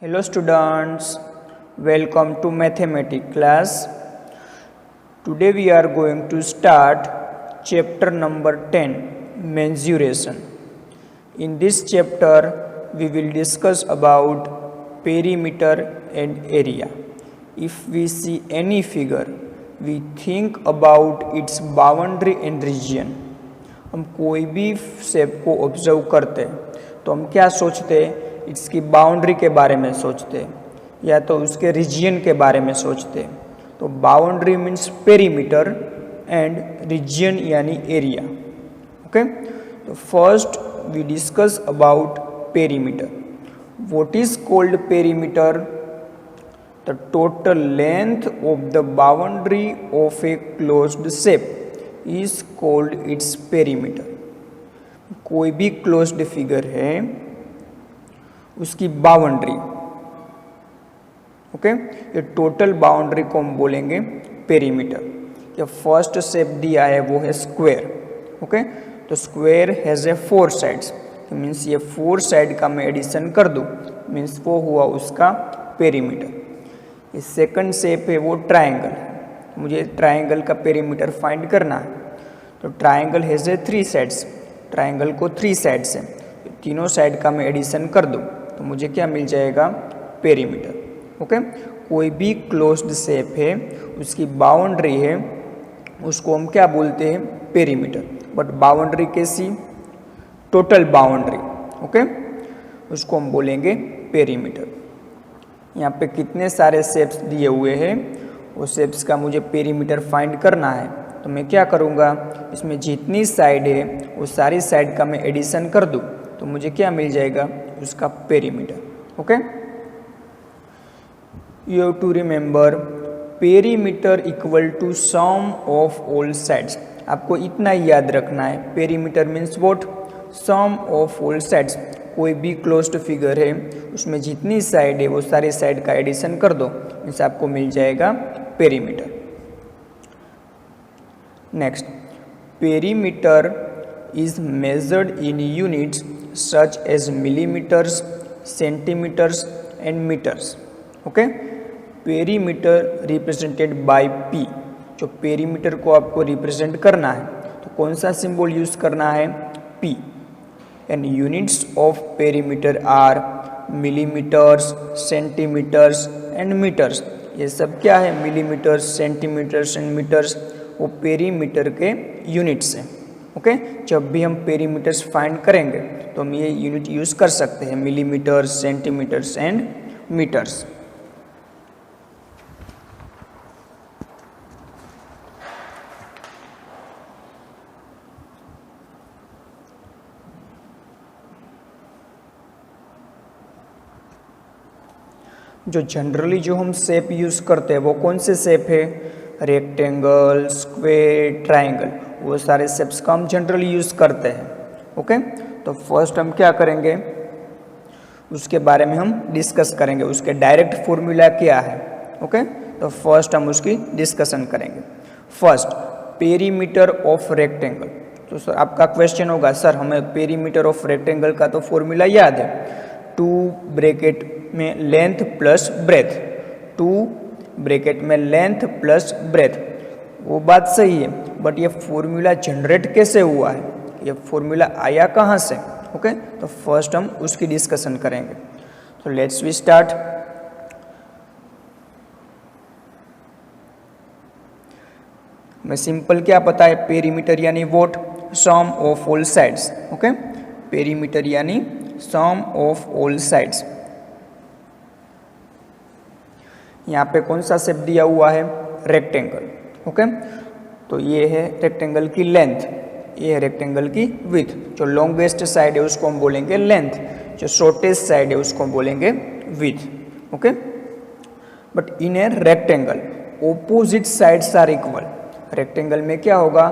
Hello students, welcome to mathematics class. Today we are going to start chapter number 10, mensuration. In this chapter we will discuss about perimeter and area. If we see any figure, we think about its boundary and region. हम कोई भी shape को observe करते तो हम क्या सोचते, इसकी बाउंड्री के बारे में सोचते या तो उसके रीजन के बारे में सोचते। तो boundary means perimeter and region यानी एरिया। ओके, तो first we discuss about perimeter. What is called perimeter? The total length of the boundary of a closed shape is called its perimeter. कोई भी closed figure है उसकी boundary, okay, ये total boundary को हम बोलेंगे perimeter. ये फर्स्ट शेप दिया है वो है स्क्वायर। ओके, तो square has a 4 sides, means ये 4 साइड का मैं एडिशन कर दूं, मीन्स वो हुआ उसका पेरीमीटर। ये सेकंड शेप है वो ट्रायंगल है, मुझे ट्रायंगल का पेरीमीटर फाइंड करना है। तो triangle has a 3 sides, triangle को 3 साइड्स है, तीनों साइड का मैं एडिशन कर दूं तो मुझे क्या मिल जाएगा? पेरीमीटर। ओके, कोई भी क्लोज्ड शेप है उसकी बाउंड्री है, उसको हम क्या बोलते हैं? पेरीमीटर। बट बाउंड्री कैसी? Total boundary. ओके, उसको हम बोलेंगे पेरीमीटर। यहाँ पे कितने सारे शेप्स दिए हुए हैं, वो शेप्स का मुझे पेरीमीटर फाइंड करना है। तो मैं क्या करूँगा, इसमें जितनी साइड है वो सारी साइड का मैं एडिशन कर दूँ तो मुझे क्या मिल जाएगा? उसका perimeter. Okay, you have to remember perimeter equal to sum of all sides. आपको इतना ही याद रखना है, perimeter means what? Sum of all sides. कोई भी क्लोज्ड फिगर है उसमें जितनी साइड है वो सारी साइड का एडिशन कर दो, मीन्स आपको मिल जाएगा perimeter. Next, perimeter is measured in units such as millimeters, centimeters and meters. Okay, perimeter represented by P। जो पेरीमीटर को आपको रिप्रेजेंट करना है तो कौन सा सिंबल यूज करना है? P। And units of perimeter are millimetres, centimetres and metres. ये सब क्या है? मिलीमीटर्स, सेंटीमीटर्स एंड मीटर्स, वो पेरीमीटर के यूनिट्स हैं। ओके, जब भी हम पेरीमीटर्स फाइंड करेंगे तो हम ये यूनिट यूज कर सकते हैं, मिलीमीटर्स, सेंटीमीटर्स एंड मीटर्स। जो जनरली जो हम शेप यूज करते हैं वो कौन से शेप है? रेक्टेंगल, स्क्वायर, ट्रायंगल, वो सारे शेप्स का हम जनरली यूज़ करते हैं। ओके, तो फर्स्ट हम क्या करेंगे, उसके बारे में हम डिस्कस करेंगे, उसके डायरेक्ट फॉर्मूला क्या है। ओके, तो फर्स्ट हम उसकी डिस्कशन करेंगे। First, perimeter of rectangle. तो सर आपका क्वेश्चन होगा, सर हमें पेरीमीटर ऑफ रेक्टेंगल का तो फॉर्मूला याद है, 2 ब्रैकेट में लेंथ प्लस ब्रेथ, 2 ब्रैकेट में लेंथ प्लस ब्रेथ। वो बात सही है, बट ये फॉर्मूला जनरेट कैसे हुआ है, ये फॉर्मूला आया कहाँ से? ओके, तो फर्स्ट हम उसकी डिस्कशन करेंगे। तो लेट्स वी स्टार्ट। हमें सिंपल क्या पता है? पेरीमीटर यानी what? Sum of all sides. Okay, perimeter यानी सम ऑफ ऑल साइड्स। यहाँ पे कौन सा शेप दिया हुआ है? रेक्टेंगल। ओके, तो ये है रेक्टेंगल की लेंथ, ये है रेक्टेंगल की विड्थ। जो लॉन्गेस्ट साइड है उसको हम बोलेंगे लेंथ, जो शॉर्टेस्ट साइड है उसको हम बोलेंगे width. Okay, but in a rectangle opposite sides are equal. Rectangle में क्या होगा?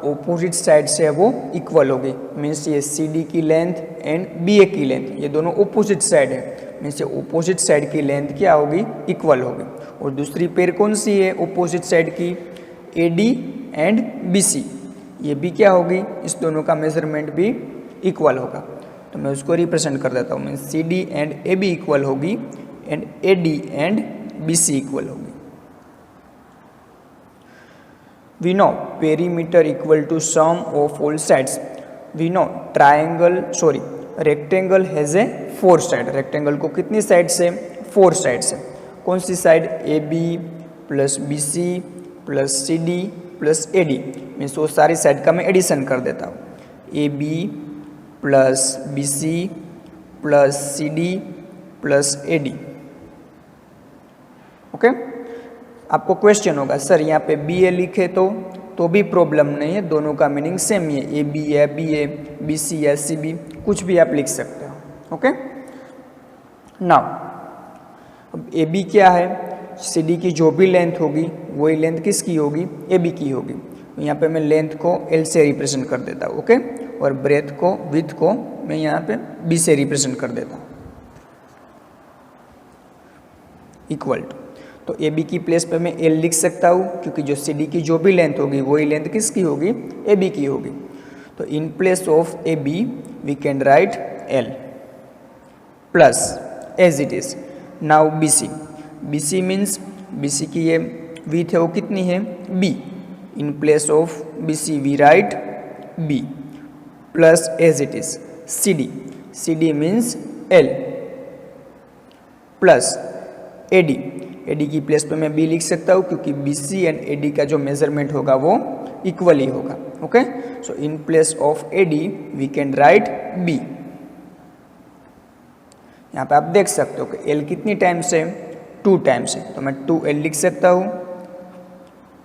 ऑपोजिट साइड से है वो इक्वल होगी, मीन्स ये CD की लेंथ एंड BA की लेंथ, ये दोनों ऑपोजिट साइड है, मीन्स ये ऑपोजिट साइड की लेंथ क्या होगी? इक्वल होगी। और दूसरी पेयर कौन सी है ऑपोजिट साइड की? AD एंड BC, ये भी क्या होगी? इस दोनों का मेजरमेंट भी इक्वल होगा। तो मैं उसको रिप्रेजेंट कर देता हूँ, means CD and AB equal होगी and AD and BC equal होगी। We know perimeter equal to sum of all sides. We know rectangle has a 4 side. rectangle को कितनी साइड से? 4 साइड से। कौन सी side? AB plus BC plus CD plus AD। Means वो सारी side का मैं एडिशन कर देता हूँ। AB plus BC plus CD plus AD। Okay, आपको क्वेश्चन होगा सर यहाँ पे BA लिखे तो भी प्रॉब्लम नहीं है, दोनों का मीनिंग सेम ही है। AB या BA, BC या CB, कुछ भी आप लिख सकते हो। ओके, नाउ अब AB क्या है? CD की जो भी लेंथ होगी वही लेंथ किसकी होगी? AB की होगी। यहाँ पे मैं लेंथ को L से रिप्रेजेंट कर देता हूँ। ओके, और ब्रेथ को, विड्थ को मैं यहाँ पे B से रिप्रेजेंट कर देता हूँ। इक्वल टू, तो AB की प्लेस पे मैं L लिख सकता हूँ, क्योंकि जो CD की जो भी लेंथ होगी वही लेंथ किसकी होगी? AB की होगी। तो in place of AB we can write L plus as it is. Now BC, BC means BC की ये विड्थ है वो कितनी है? B। In place of BC we write B plus as it is CD, CD means L plus AD, AD की place पे मैं B लिख सकता हूँ, क्योंकि BC एंड AD का जो मेजरमेंट होगा वो इक्वल ही होगा। Okay, so in place of AD we can write B। यहाँ पे आप देख सकते हो कि L कितनी टाइम्स है? 2 टाइम्स है, तो मैं 2L लिख सकता हूँ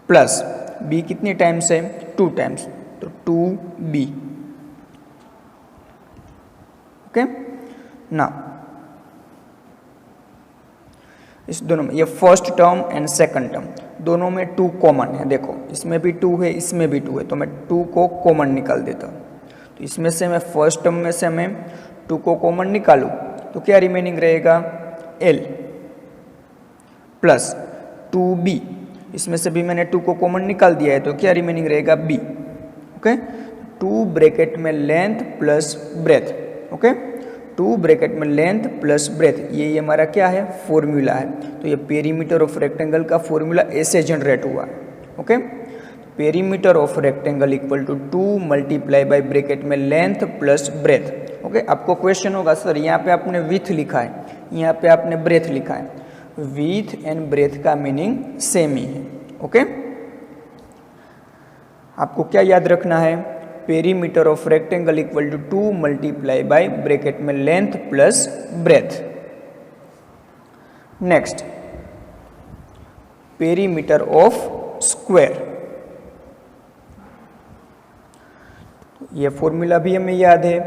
प्लस B कितनी टाइम्स है? 2 टाइम्स, तो 2B। ओके, ना इस दोनों में ये first term and second term दोनों में 2 कॉमन है। देखो इसमें भी 2 है, इसमें भी 2 है, तो मैं 2 को कॉमन निकाल देता हूँ। तो इसमें से मैं फर्स्ट टर्म में से मैं 2 को कॉमन निकालूँ तो क्या रिमेनिंग रहेगा? L plus 2B। इसमें से भी मैंने 2 को कॉमन निकाल दिया है, तो क्या रिमेनिंग रहेगा? B। ओके, 2 ब्रैकेट में length plus breadth. Okay, 2 bracket में लेंथ प्लस ब्रेथ, ये हमारा क्या है? फॉर्मूला है। तो ये पेरीमीटर ऑफ रेक्टेंगल का फॉर्मूला ऐसे जनरेट हुआ। Okay, perimeter of rectangle equal to 2 multiply by bracket में लेंथ प्लस ब्रेथ। ओके, आपको क्वेश्चन होगा सर यहाँ पे आपने विथ लिखा है, यहाँ पे आपने ब्रेथ लिखा है। विथ एंड ब्रेथ का मीनिंग सेम ही है। ओके, आपको क्या याद रखना है? Perimeter of rectangle equal to 2 multiply by bracket में length plus breadth. Next, perimeter of square. ये फॉर्मूला भी हमें याद है,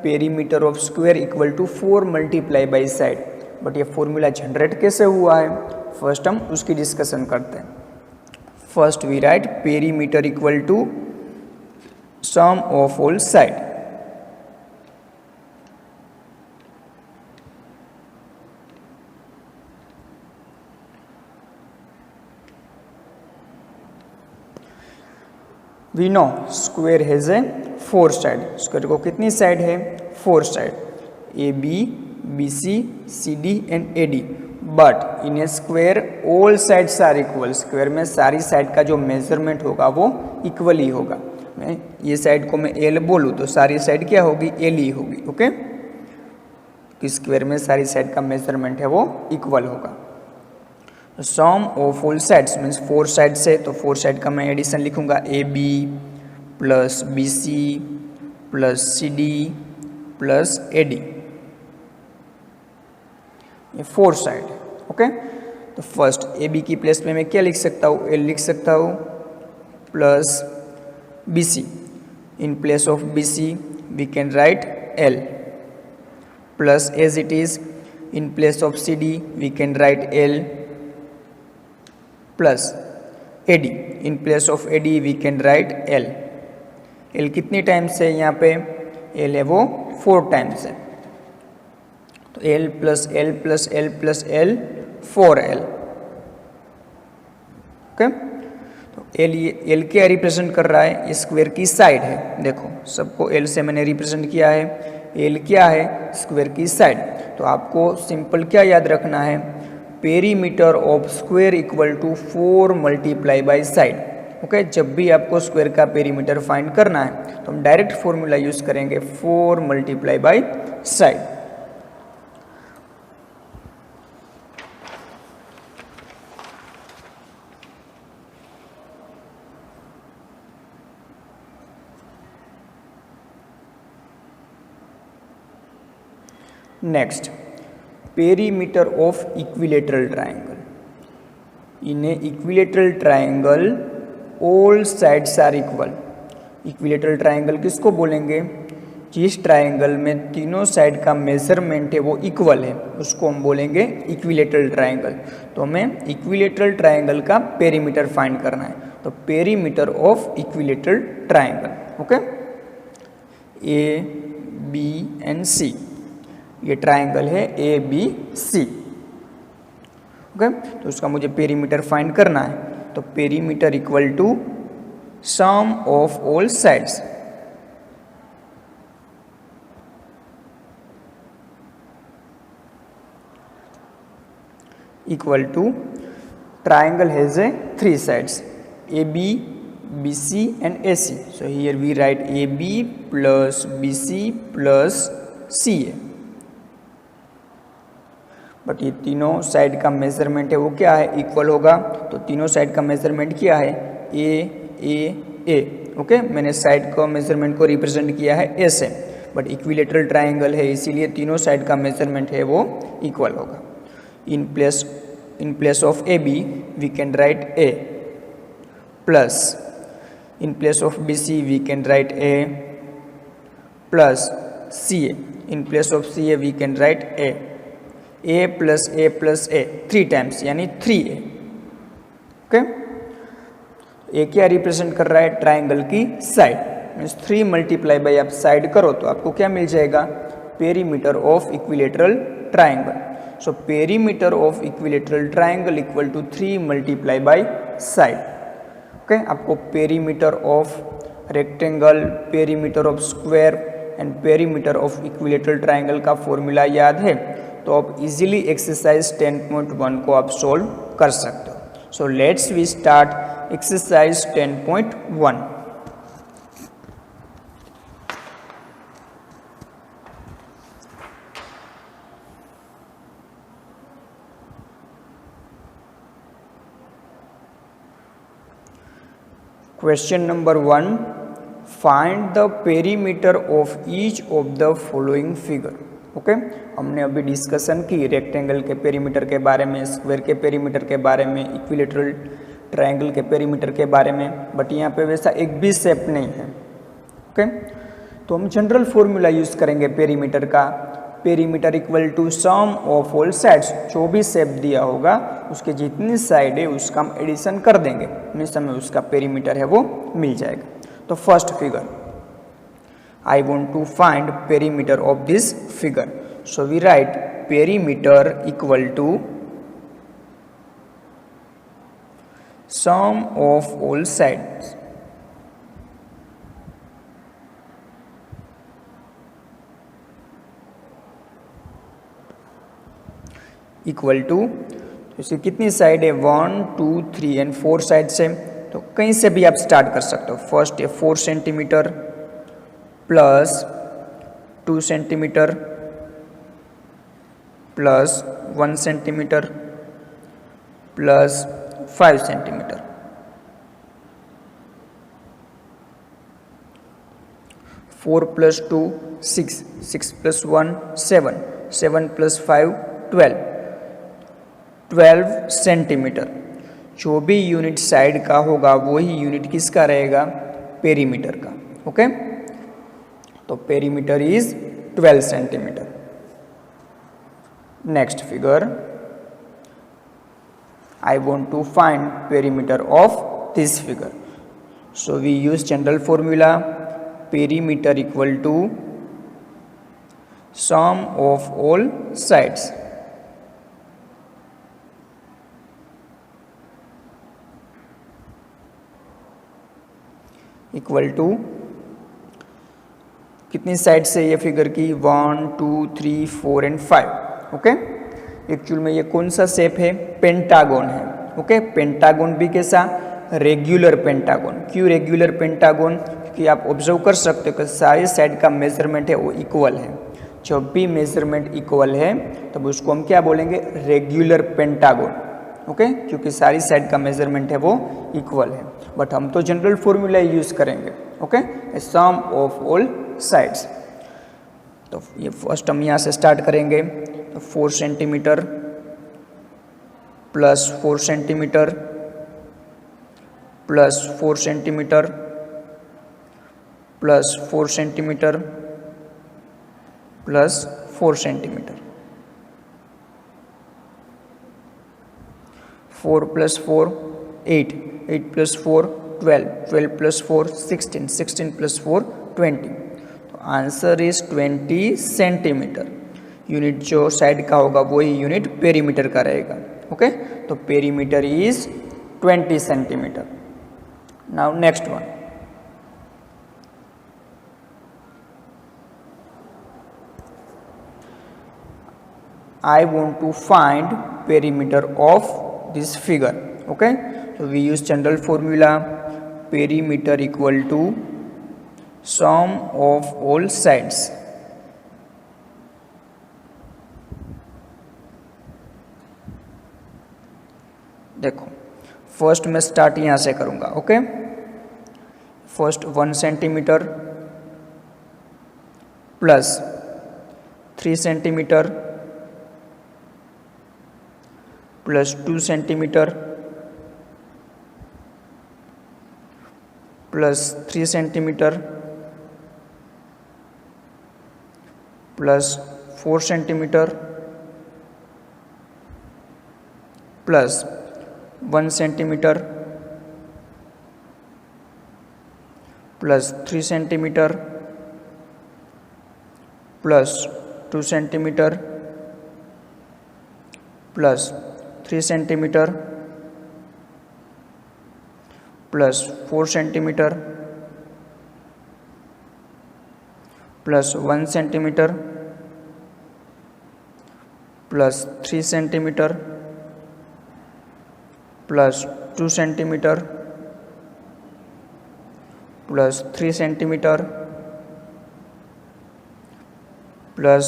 perimeter of square equal to 4 multiply by side. But ये फॉर्मूला जनरेट कैसे हुआ है? फर्स्ट हम उसकी डिस्कशन करते हैं। First we write perimeter equal to sum of all side। We know square has a 4 side। Square को कितनी साइड है? 4 side, AB, BC, CD and AD। But in a square all sides are equal. Square में सारी side का जो measurement होगा वो equal ही होगा। मैं ये साइड को मैं L बोलूँ तो सारी साइड क्या होगी? L ही होगी। ओके, स्क्वायर में सारी साइड का मेजरमेंट है वो इक्वल होगा। Sum of all sides means 4 side से, तो 4 साइड का मैं एडिशन लिखूंगा AB plus BC plus CD plus AD। ये 4 साइड है। ओके, तो फर्स्ट AB की प्लेस पे मैं क्या लिख सकता हूँ? L लिख सकता हूँ plus BC। In place of BC we can write L plus as it is. In place of CD we can write L plus AD। In place of AD we can write L। L कितनी times है यहाँ पे? L है वो 4 times है, तो L plus L plus L plus L 4L। Okay, तो L क्या रिप्रेजेंट कर रहा है? स्क्वायर की साइड है। देखो सबको L से मैंने रिप्रेजेंट किया है। एल क्या है, स्क्वायर की साइड। तो आपको सिंपल क्या याद रखना है, perimeter of square equal to 4 multiply by side. Okay, जब भी आपको स्क्वायर का पेरीमीटर फाइंड करना है तो हम डायरेक्ट फॉर्मूला यूज करेंगे 4 multiply by side. Next, perimeter of equilateral triangle. In a equilateral triangle all sides are equal. Equilateral triangle किसको बोलेंगे, जिस ट्राइंगल में तीनों साइड का मेजरमेंट है वो इक्वल है, उसको हम बोलेंगे इक्विलेटरल ट्राइंगल। तो हमें इक्विलेटरल ट्राइंगल का पेरीमीटर फाइंड करना है, तो perimeter of equilateral triangle. Okay, A B and C, ये ट्राइंगल है ए बी सी। ओके, तो उसका मुझे पेरीमीटर फाइंड करना है, तो perimeter equal to sum of all sides. Equal to triangle has a 3 sides, AB, BC and AC. So here we write AB plus BC plus CA. But ये तीनों side का measurement है वो क्या है, इक्वल होगा। तो तीनों साइड का मेजरमेंट क्या है, ए। ओके, मैंने साइड का मेजरमेंट को रिप्रेजेंट किया है ए से, बट इक्विलेटरल ट्राइंगल है इसीलिए तीनों साइड का मेजरमेंट है वो इक्वल होगा। In place of AB we can write A, plus in place of BC we can write A plus CA. In place of CA we can write A plus A 3 times यानी 3A। Okay, A क्या represent कर रहा है, triangle की side, means 3 multiply by आप side करो तो आपको क्या मिल जाएगा, perimeter of equilateral triangle. So perimeter of equilateral triangle equal to 3 multiply by side. Okay, आपको perimeter of rectangle, perimeter of square and perimeter of equilateral triangle का formula याद है, तो आप इजीली एक्सरसाइज 10.1 को आप सोल्व कर सकते हो। So let's we start exercise 10.1। Question number 1, find the perimeter of each of the following figure. Okay, हमने अभी डिस्कशन की रेक्टेंगल के पेरीमीटर के बारे में, स्क्वायर के पेरीमीटर के बारे में, इक्विलेटरल ट्रायंगल के पेरीमीटर के बारे में, बट यहाँ पे वैसा एक भी शेप नहीं है। ओके, तो हम जनरल फॉर्मूला यूज करेंगे पेरीमीटर का, perimeter equal to sum of all sides. जो भी शेप दिया होगा उसके जितनी साइड है उसका हम एडिशन कर देंगे, मीन्स हमें उसका पेरीमीटर है वो मिल जाएगा। तो first figure, I want to find perimeter of this figure, so we write perimeter equal to sum of all sides. Equal to, इसकी कितनी साइड है, 1 2 3 एंड 4 साइड से, तो कहीं से भी आप स्टार्ट कर सकते हो। फर्स्ट है 4 centimetre plus 2 centimetre plus 1 centimetre plus 5 centimetre. 4 plus 2 6, 6 plus 1 7, 7 plus 5 12 centimetre. जो भी यूनिट साइड का होगा वही यूनिट किसका रहेगा, पेरीमीटर का। ओके, तो perimeter is 12 centimetre. Next figure, I want to find perimeter of this figure, so we use general formula, perimeter equal to sum of all sides. Equal to कितनी side से ये figure की 1 2 3 4 and 5। Okay, actual में ये कौन सा shape है? Pentagon है। ओके, पेंटागन भी कैसा? Regular pentagon. क्यों रेगुलर पेंटागन? क्योंकि आप ऑब्जर्व कर सकते हो कि सारी साइड का मेजरमेंट है वो इक्वल है। जब भी मेजरमेंट इक्वल है तब उसको हम क्या बोलेंगे? Regular pentagon. ओके, क्योंकि सारी साइड का मेजरमेंट है वो इक्वल है। बट हम तो जनरल फॉर्मूला यूज करेंगे। Okay, sum of all sides. तो ये फर्स्ट हम यहाँ से स्टार्ट करेंगे। तो 4 centimetre plus 4 centimetre plus 4 centimetre plus 4 centimetre plus 4 centimetre. 4 plus 4 8, 8 plus 4 12, 12 plus 4 16, 16 plus 4 20। तो आंसर इज 20 सेंटीमीटर। यूनिट जो साइड का होगा वही यूनिट पेरीमीटर का रहेगा। ओके, तो perimeter is 20 centimetre. Now next one. I want to find perimeter of this figure. Okay, so we use general formula, perimeter equal to sum of all sides. देखो, first मैं start यहाँ से करूँगा। Okay, first 1 centimetre plus 3 centimetre plus 2 centimetre plus 3 centimetre plus 4 centimetre plus 1 centimetre plus 3 centimetre plus 2 centimetre plus 3 centimetre plus 4 centimetre plus 1 centimetre plus 3 centimetre plus 2 centimetre plus 3 centimetre plus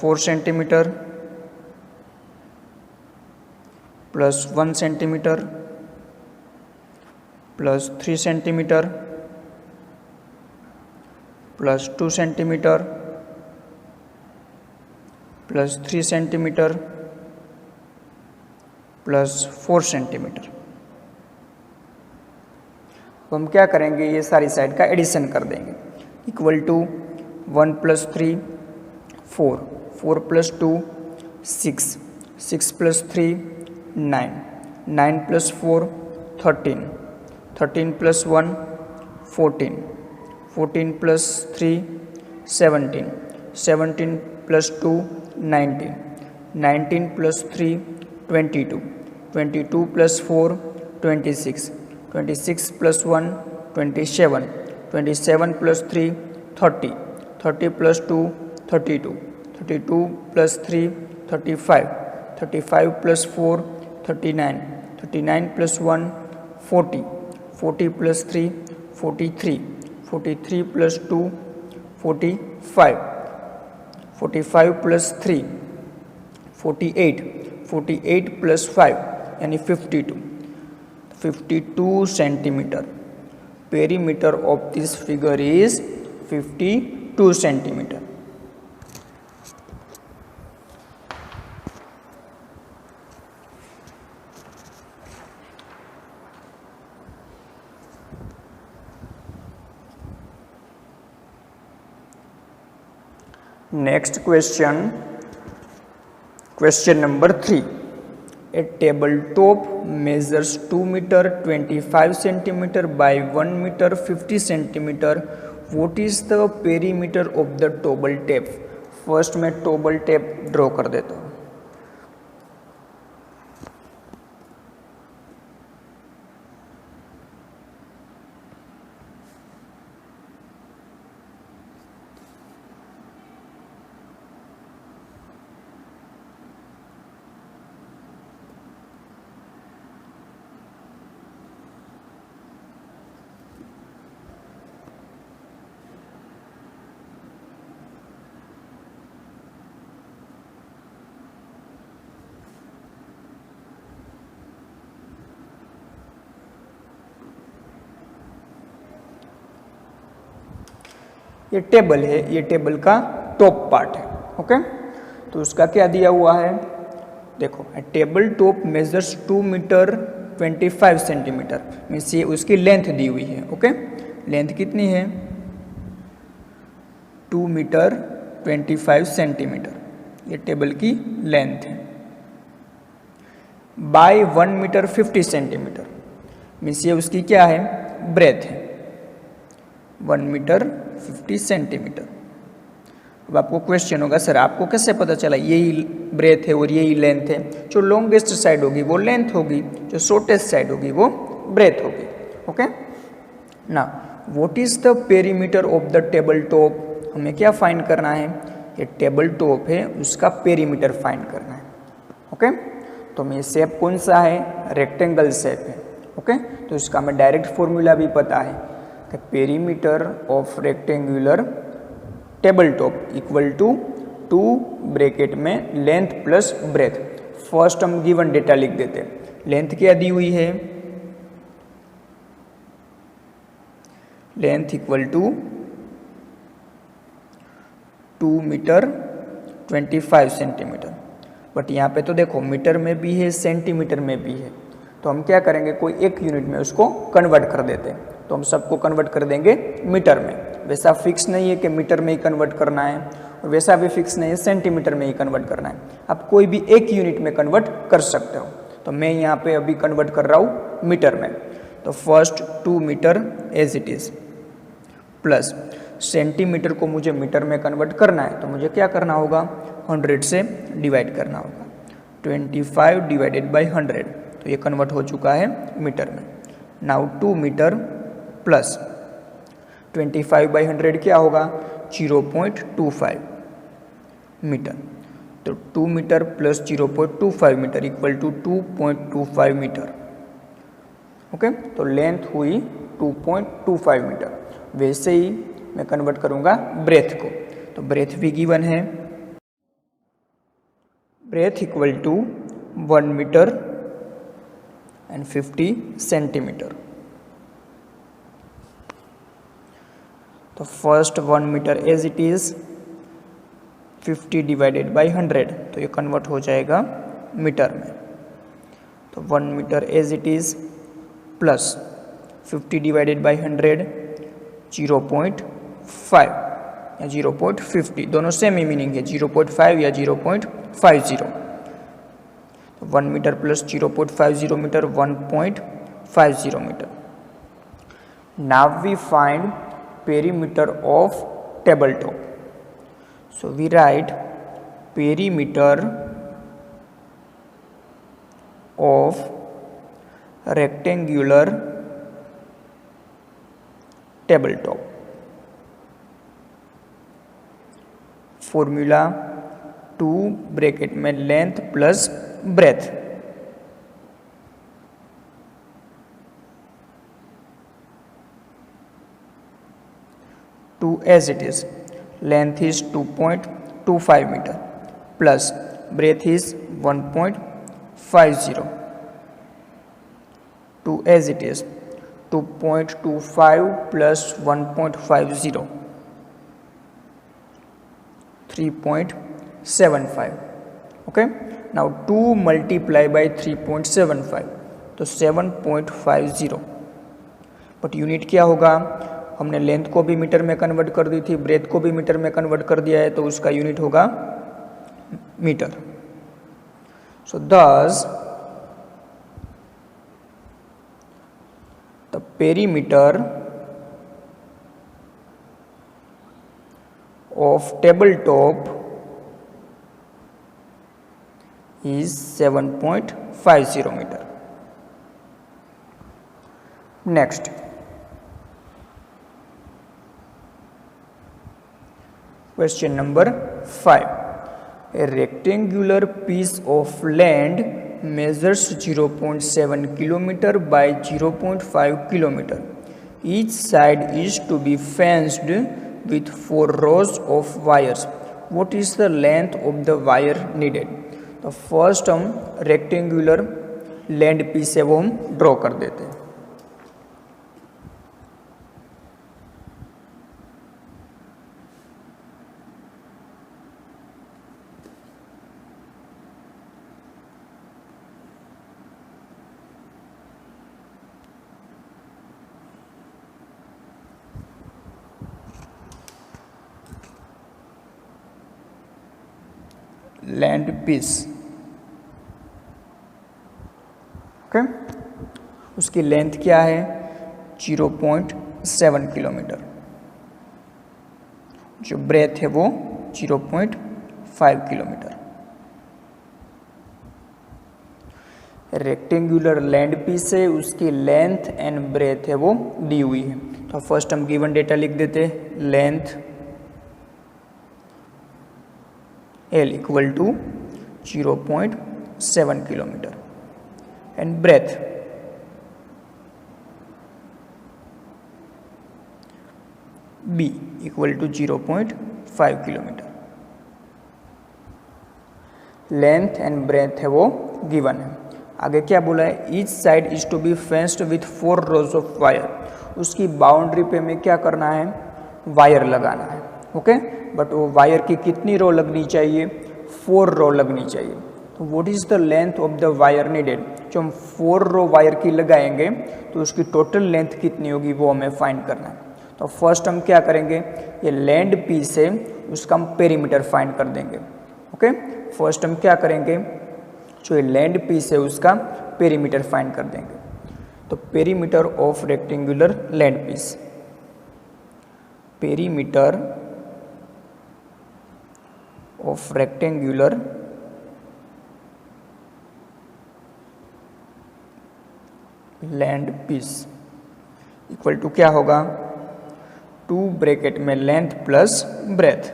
4 centimetre plus 1 centimetre plus 3 centimetre plus 2 centimetre plus 3 centimetre plus 4 centimetre. तो हम क्या करेंगे? ये सारी side का addition कर देंगे। Equal to 1 plus 3 4, 4 plus 2 6, 6 plus 3 9, 9 plus 4 13, 13 plus 1 14, 14 plus 3 17, 17 plus 2 19, 19 plus 3 22, 22 plus 4 26, 26 plus 1 27, 27 plus 3 30, 30 plus 2 32, 32 plus 3 35, 35 plus 4 39, 39 plus 1 40, 40 plus 3 43, 43 plus 2 45, 45 plus 3 48, 48 plus 5 यानी 52, 52 centimetre. Perimeter of this figure is 52 centimetre. Next question, question number 3. A tabletop measures 2 meter 25 centimeter by 1 meter 50 centimeter. What is the perimeter of the tabletop? First मैं tabletop draw कर देता हूँ। ये table है, ये table का top part है। Okay, तो उसका क्या दिया हुआ है, देखो table top measures 2 metre 25 centimetre, means ये उसकी लेंथ दी हुई है। ओके, लेंथ कितनी है, 2 मीटर 25 सेंटीमीटर, ये टेबल की लेंथ है। बाय 1 मीटर 50 सेंटीमीटर, मीन्स ये उसकी क्या है, ब्रेथ है, 1 मीटर 50 सेंटीमीटर। अब आपको क्वेश्चन होगा, सर आपको कैसे पता चला यही ब्रेथ है और यही लेंथ है? जो लॉन्गेस्ट साइड होगी वो लेंथ होगी, जो शॉर्टेस्ट साइड होगी वो ब्रेथ होगी। ओके, ना what is the perimeter of the table top, हमें क्या फाइंड करना है, ये टेबल टॉप है उसका पेरीमीटर फाइंड करना है। ओके, तो हमें शेप कौन सा है, रेक्टेंगल शेप है। ओके, तो इसका हमें डायरेक्ट फॉर्मूला भी पता है कि perimeter of rectangular table top equal to 2 bracket में लेंथ प्लस ब्रेथ। फर्स्ट हम गिवन डेटा लिख देते हैं, लेंथ क्या दी हुई है, length equal to 2 metre 25 centimetre, but यहाँ पे तो देखो मीटर में भी है सेंटीमीटर में भी है, तो हम क्या करेंगे, कोई एक यूनिट में उसको कन्वर्ट कर देते हैं, तो हम सबको कन्वर्ट कर देंगे मीटर में। वैसा फिक्स नहीं है कि मीटर में ही कन्वर्ट करना है और वैसा भी फिक्स नहीं है सेंटीमीटर में ही कन्वर्ट करना है, आप कोई भी एक यूनिट में कन्वर्ट कर सकते हो। तो मैं यहाँ पे अभी कन्वर्ट कर रहा हूँ मीटर में, तो first 2 metre as it is plus centimetre को मुझे मीटर में कन्वर्ट करना है, तो मुझे क्या करना होगा, 100 से डिवाइड करना होगा, 25 डिवाइडेड बाई 100, तो ये कन्वर्ट हो चुका है मीटर में। नाउ 2 मीटर प्लस 25 बाई 100 क्या होगा, 0.25 मीटर, तो 2 metre plus 0.25 metre equal to 2.25 metre. Okay, तो लेंथ हुई 2.25 मीटर। वैसे ही मैं कन्वर्ट करूंगा ब्रेथ को, तो ब्रेथ भी गिवन है, breadth equal to 1 metre and 50 centimetre. तो first 1 metre as it is 50 divided by 100, तो ये कन्वर्ट हो जाएगा मीटर में, तो 1 metre as it is plus 50 divided by 100 0.5 या 0.50, दोनों सेम ही मीनिंग है, 0.5 या 0.50, तो 1 मीटर प्लस 0.50 metre 1.50 metre. Now we find perimeter of table top, so we write perimeter of rectangular table top, formula 2 bracket में length plus breath, as it is, length is 2.25 meter plus breadth is 1.50, 2 as it is 2.25 plus 1.50 3.75. okay, now 2 multiply by 3.75, तो 7.50, but unit क्या होगा, हमने length को भी metre में convert कर दी थी, ब्रेथ को भी मीटर में कन्वर्ट कर दिया है, तो उसका यूनिट होगा metre. So thus the perimeter of table top is 7.50 metre. Next, question number 5, a rectangular piece of land measures 0.7 kilometer by 0.5 kilometer. Each side is to be fenced with 4 rows of wires. What is the length of the wire needed? तो फर्स्ट हम rectangular land piece है वो हम draw कर देते हैं। Land piece. Okay, उसकी लेंथ क्या है 0.7 किलोमीटर, जो ब्रेथ है वो 0.5 किलोमीटर। रेक्टेंगुलर लैंड पीस है, उसकी लेंथ एंड ब्रेथ है वो दी हुई है। तो फर्स्ट हम गिवन डेटा लिख देते हैं, length L equal to 0.7 kilometre and breadth B equal to 0.5 kilometre. Length and breadth है वो गिवन है। आगे क्या बोला है, each side is to be fenced with 4 rows of wire. उसकी बाउंड्री पे में क्या करना है, वायर लगाना है। ओके, बट वो वायर की कितनी रो लगनी चाहिए, 4 रो लगनी चाहिए। तो what is the length of the wire needed, जो हम 4 रो वायर की लगाएंगे तो उसकी टोटल लेंथ कितनी होगी वो हमें फाइंड करना है। तो फर्स्ट हम क्या करेंगे, ये लैंड पीस है उसका हम पेरीमीटर फाइंड कर देंगे। ओके, फर्स्ट हम क्या करेंगे, जो ये लैंड पीस है उसका पेरीमीटर फाइंड कर देंगे। तो perimeter of rectangular land piece, perimeter of rectangular land piece equal to क्या होगा, 2 ब्रैकेट में length plus breadth.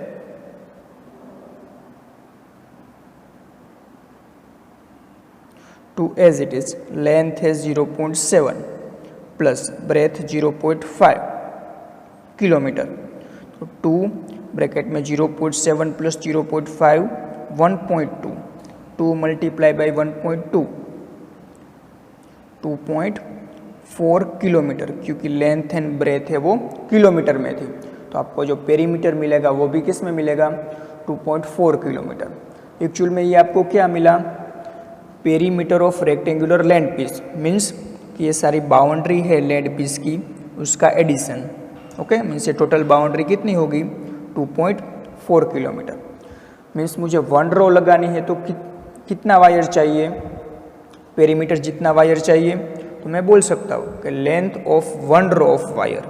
Two as it is, length है 0.7 प्लस ब्रेथ 0.5 किलोमीटर। तो 2 ब्रैकेट में 0.7 प्लस 0.5 1.2, 2 मल्टीप्लाई बाई 1.2 2.4 किलोमीटर, क्योंकि लेंथ एंड ब्रेथ है वो kilometre में थी। तो आपको जो पेरीमीटर मिलेगा वो भी किस में मिलेगा, 2.4 किलोमीटर। एक्चुअल में ये आपको क्या मिला, perimeter of rectangular land piece, means कि ये सारी बाउंड्री है लैंड पीस की, उसका एडिशन। ओके, मीन्स ये टोटल बाउंड्री कितनी होगी, 2.4 किलोमीटर। मीन्स मुझे 1 रो लगानी है तो कितना वायर चाहिए, पेरीमीटर जितना वायर चाहिए, तो मैं बोल सकता हूँ कि length of 1 row of wire,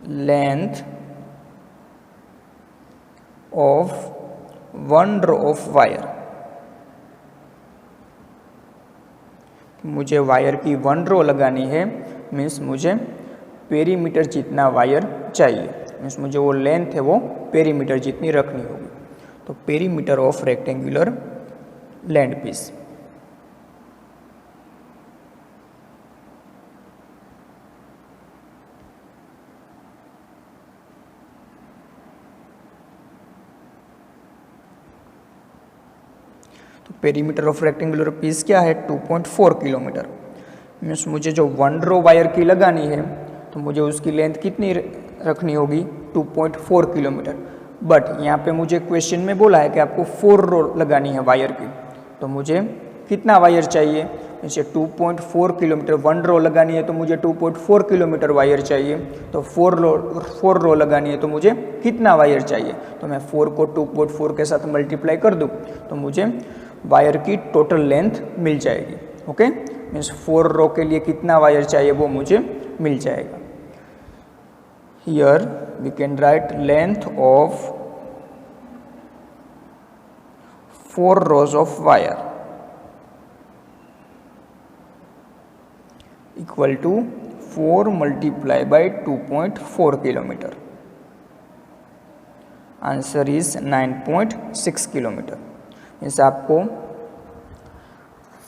length of 1 row of wire, मुझे वायर की 1 रो लगानी है, मीन्स मुझे पेरीमीटर जितना वायर चाहिए, मीन्स मुझे वो लेंथ है वो पेरीमीटर जितनी रखनी होगी। तो perimeter of rectangular land piece, तो पेरीमीटर ऑफ रेक्टेंगुलर पीस क्या है, 2.4 किलोमीटर। मीन्स मुझे जो 1 रो वायर की लगानी है तो मुझे उसकी लेंथ कितनी रखनी होगी, 2.4 किलोमीटर। बट यहाँ पे मुझे क्वेश्चन में बोला है कि आपको 4 रो लगानी है वायर की, तो मुझे कितना वायर चाहिए, जैसे 2.4 किलोमीटर 1 रो लगानी है तो मुझे 2.4 किलोमीटर वायर चाहिए। तो 4 रो लगानी है तो मुझे कितना वायर चाहिए, तो मैं 4 को 2.4 के साथ मल्टीप्लाई कर दूँ तो मुझे वायर की टोटल लेंथ मिल जाएगी। ओके, मीन्स 4 रो के लिए कितना वायर चाहिए वो मुझे मिल जाएगा। Here we can write length of 4 rows of wire equal to 4 multiplied by 2.4 kilometer. Answer is 9.6 kilometre. Means आपको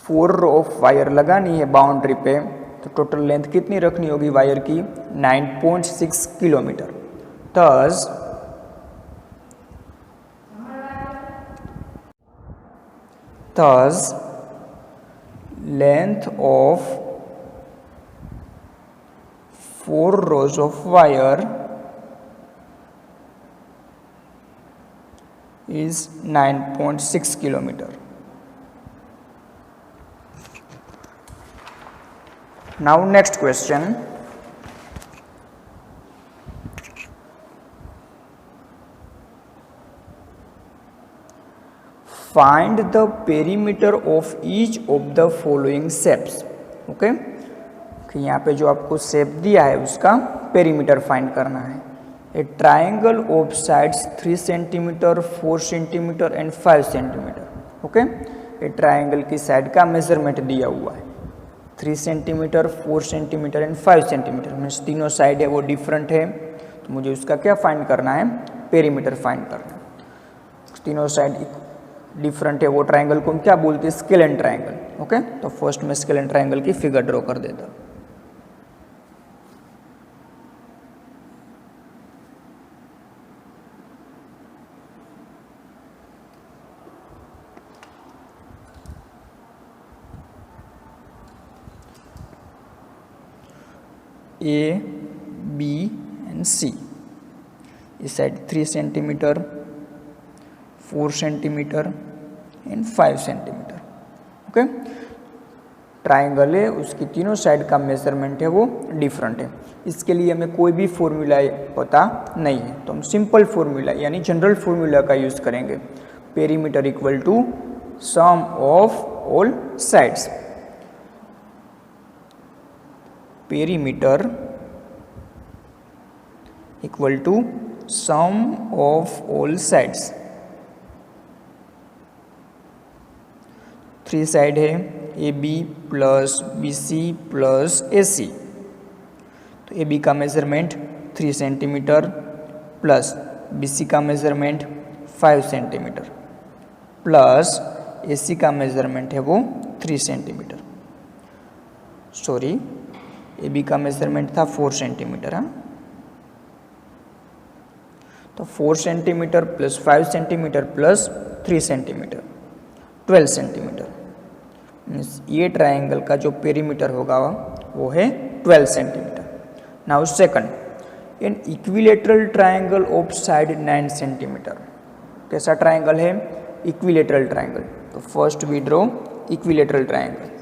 4 रो ऑफ वायर लगानी है बाउंड्री पे, तो टोटल लेंथ कितनी रखनी होगी वायर की, 9.6 kilometre. thus length of 4 rows of wire is 9.6 kilometer. Now next question. Find the perimeter of each of the following shapes. Okay, यहाँ पे जो आपको शेप दिया है उसका पेरीमीटर फाइंड करना है। ए triangle of sides 3 centimetre, 4 centimetre and 5 centimetre. Okay, A triangle की साइड का मेजरमेंट दिया हुआ है 3 centimetre, 4 centimetre and 5 centimetre, means तीनों साइड है वो डिफरेंट है, तो मुझे उसका क्या फाइंड करना है, पेरीमीटर फाइंड करना है। तीनों साइड डिफरेंट है, वो ट्राइंगल को हम क्या बोलते हैं, स्केलेन ट्राइंगल। ओके, तो फर्स्ट में स्केलेन ट्राइंगल की फिगर ड्रॉ कर देता हूँ। ए बी एंड सी, इस side 3 centimetre, 4 centimetre and 5 centimetre. Okay, triangle है, उसकी तीनों साइड का मेजरमेंट है वो डिफरेंट है। इसके लिए हमें कोई भी फॉर्मूला पता नहीं है, तो हम सिंपल फॉर्मूला यानी जनरल फॉर्मूला का यूज करेंगे। Perimeter equal to sum of all sides. Perimeter equal to sum of all sides. 3 side है A B plus B C plus A C, तो ए बी का measurement 3 centimetre plus B C का measurement 5 centimetre plus A C का measurement है वो 3 centimetre. Sorry, A B का measurement था 4 centimetre. हाँ, तो 4 centimetre plus 5 centimetre plus 3 centimetre 12 centimetre, means ये ट्राइंगल का जो पेरीमीटर होगा वो है 12 centimetre. Now second, an equilateral triangle of side 9 centimetre. कैसा ट्राइंगल है, इक्विलेटरल ट्राइंगल। तो first we draw equilateral triangle.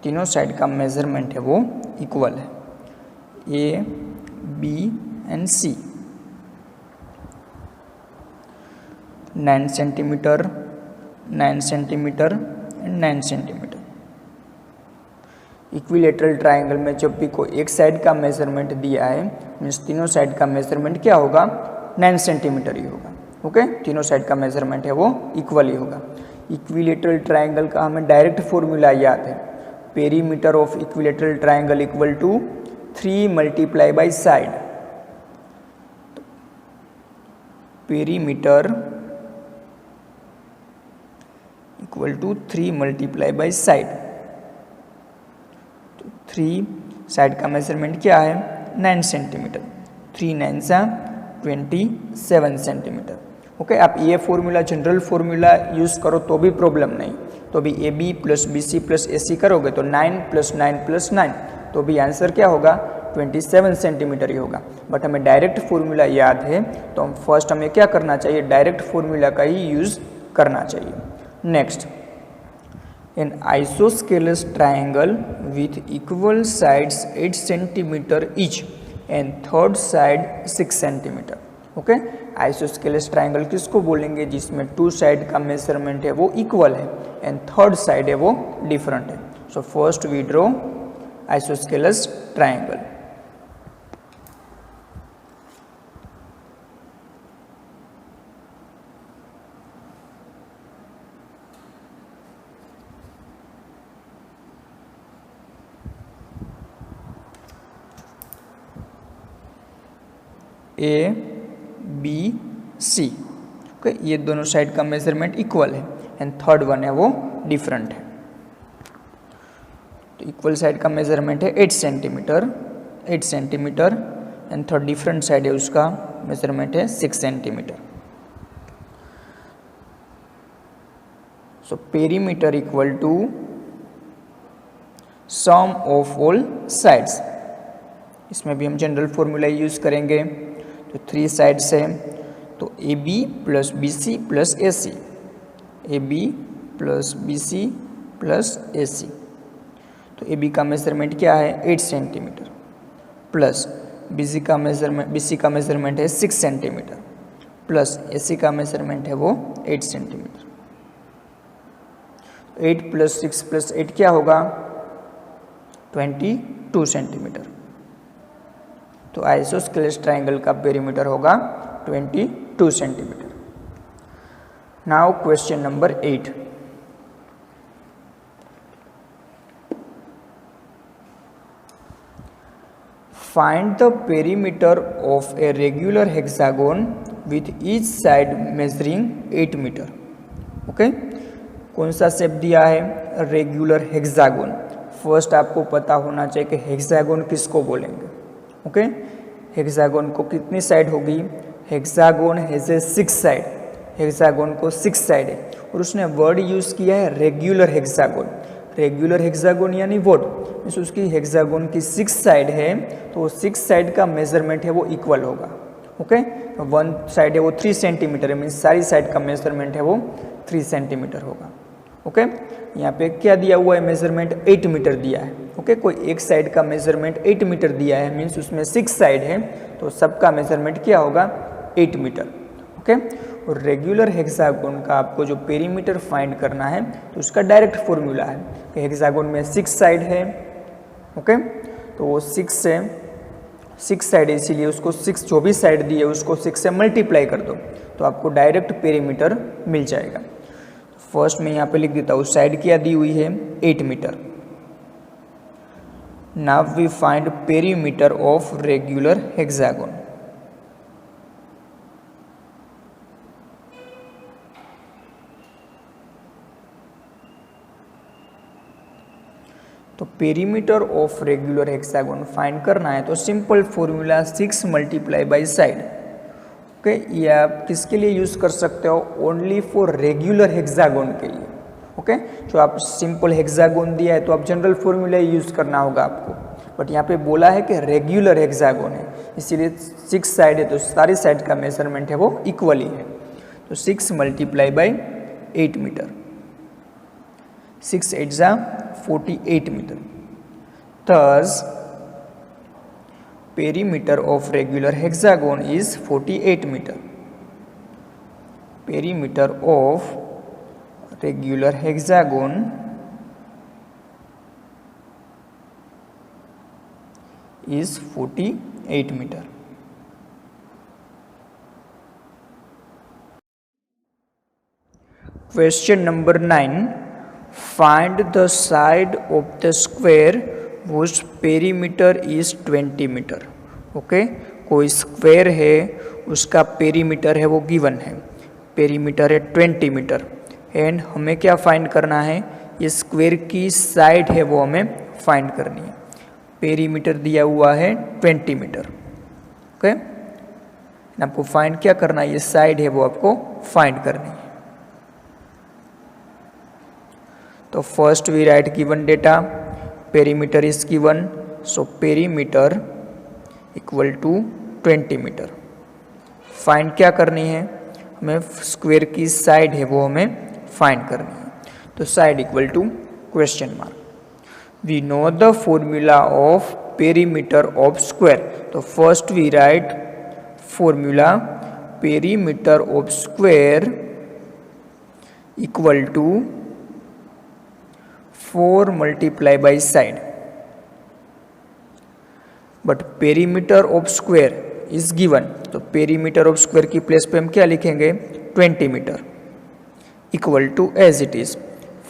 तीनों साइड का मेजरमेंट है वो इक्वल है, A B and C. 9 centimetre, 9 centimetre and 9 centimetre. Equilateral triangle में जब भी कोई एक साइड का मेजरमेंट दिया है, मीन्स तीनों साइड का मेजरमेंट क्या होगा, 9 सेंटीमीटर ही होगा। ओके, तीनों साइड का मेजरमेंट है वो इक्वल ही होगा। इक्विलेटरल ट्राइंगल का हमें डायरेक्ट फॉर्मूला याद है, perimeter of equilateral triangle equal to 3 multiply by side. Perimeter equal to 3 multiply by side. तो 3 साइड का मेजरमेंट क्या है, 9 सेंटीमीटर, 3 9 सा 27 सेंटीमीटर। ओके, आप ये फॉर्मूला जनरल फॉर्मूला यूज़ करो तो भी प्रॉब्लम नहीं, तो भी A B plus B C plus A C करोगे तो 9 प्लस 9 प्लस 9, तो भी आंसर क्या होगा, 27 सेंटीमीटर ही होगा। बट हमें डायरेक्ट फॉर्मूला याद है, तो हम फर्स्ट हमें क्या करना चाहिए, डायरेक्ट फॉर्मूला का ही यूज़ करना चाहिए। Next, an isosceles triangle with equal sides 8 centimetre each and third side 6 centimetre. Okay, isosceles triangle किसको बोलेंगे, जिसमें 2 साइड का मेजरमेंट है वो इक्वल है एंड थर्ड साइड है वो डिफरेंट है। So first we draw isosceles triangle. A B C, okay, ये दोनों साइड का मेजरमेंट इक्वल है एंड थर्ड वन है वो डिफरेंट है। तो इक्वल साइड का मेजरमेंट है 8 centimetre, 8 centimetre and third different side है उसका मेजरमेंट है 6 centimetre. So perimeter equal to sum of all sides. इसमें भी हम जनरल फॉर्मूला यूज करेंगे, तो तो 3 साइड्स है, तो A B plus B C plus A C, A B plus B C plus A C. तो ए बी का मेजरमेंट क्या है 8 सेंटीमीटर, प्लस बी सी का मेजरमेंट है 6 सेंटीमीटर, प्लस ए सी का मेजरमेंट है वो 8 सेंटीमीटर। 8 प्लस 6 प्लस 8 क्या होगा 22 सेंटीमीटर। तो आइसोस्केलेस ट्राइंगल का पेरीमीटर होगा 22 centimetre. Now question number 8। Find the perimeter of a regular hexagon with each side measuring 8 metre. Okay, कौन सा शेप दिया है रेगुलर हेक्सागोन। फर्स्ट आपको पता होना चाहिए कि हेक्सागोन किसको बोलेंगे। ओके, हेक्सागोन को कितनी साइड होगी, hexagon has a 6 side, hexagon को 6 साइड है और उसने वर्ड यूज किया है रेगुलर हेक्सागोन। रेगुलर हेक्सागोन यानी वोट मीन्स उसकी हेक्सागोन की 6 साइड है, तो 6 साइड का मेजरमेंट है वो इक्वल होगा। ओके, 1 साइड है वो 3 सेंटीमीटर है, मीन्स सारी साइड का मेजरमेंट है वो 3 सेंटीमीटर होगा। ओके, यहाँ पे क्या दिया हुआ है मेजरमेंट 8 मीटर दिया है। ओके, कोई एक साइड का मेजरमेंट 8 मीटर दिया है, मीन्स उसमें 6 साइड है, तो सबका मेजरमेंट क्या होगा 8 मीटर। ओके, और रेगुलर हेक्सागोन का आपको जो पेरीमीटर फाइंड करना है तो उसका डायरेक्ट फॉर्मूला है कि हेक्सागोन में 6 साइड है। ओके, तो वो 6 साइड है, इसीलिए उसको 6 जो भी साइड दी है उसको 6 से मल्टीप्लाई कर दो तो आपको डायरेक्ट पेरीमीटर मिल जाएगा। फर्स्ट में यहाँ पे लिख देता हूँ साइड क्या दी हुई है 8 metre. Now we find perimeter of regular hexagon. तो perimeter of regular hexagon find करना है तो simple formula 6 multiply by side. Okay, ये आप किसके लिए यूज कर सकते हो, ओनली फॉर रेगुलर हेक्सागोन के लिए। ओके, जो आप सिंपल हेक्सागोन दिया है तो आप जनरल फॉर्मूला यूज करना होगा आपको, बट यहाँ पे बोला है कि रेगुलर हेक्सागोन है, इसीलिए 6 साइड है तो सारी साइड का मेजरमेंट है वो इक्वल ही है। तो 6 मल्टीप्लाई बाई 8 मीटर, 6 8 जा 48 metre. Thus, perimeter of regular hexagon is 48 meter. Perimeter of regular hexagon is 48 meter. Question number 9. Find the side of the square whose perimeter is 20 metre. Okay, कोई square है उसका perimeter है वो given है, perimeter है 20 metre and हमें क्या find करना है, ये स्क्वायर की साइड है वो हमें फाइंड करनी है। पेरीमीटर दिया हुआ है 20 मीटर। ओके, आपको फाइंड क्या करना है, ये साइड है वो आपको फाइंड करनी है। तो first we write given data, perimeter is given, so perimeter equal to 20 metre. Find क्या करनी है, हमें स्क्वायर की साइड है वो हमें फाइंड करनी है। तो side equal to question mark. We know the formula of perimeter of square, तो first we write formula perimeter of square equal to 4 multiply by side, but perimeter of square is given, तो perimeter of square की place पे हम क्या लिखेंगे 20 metre equal to as it is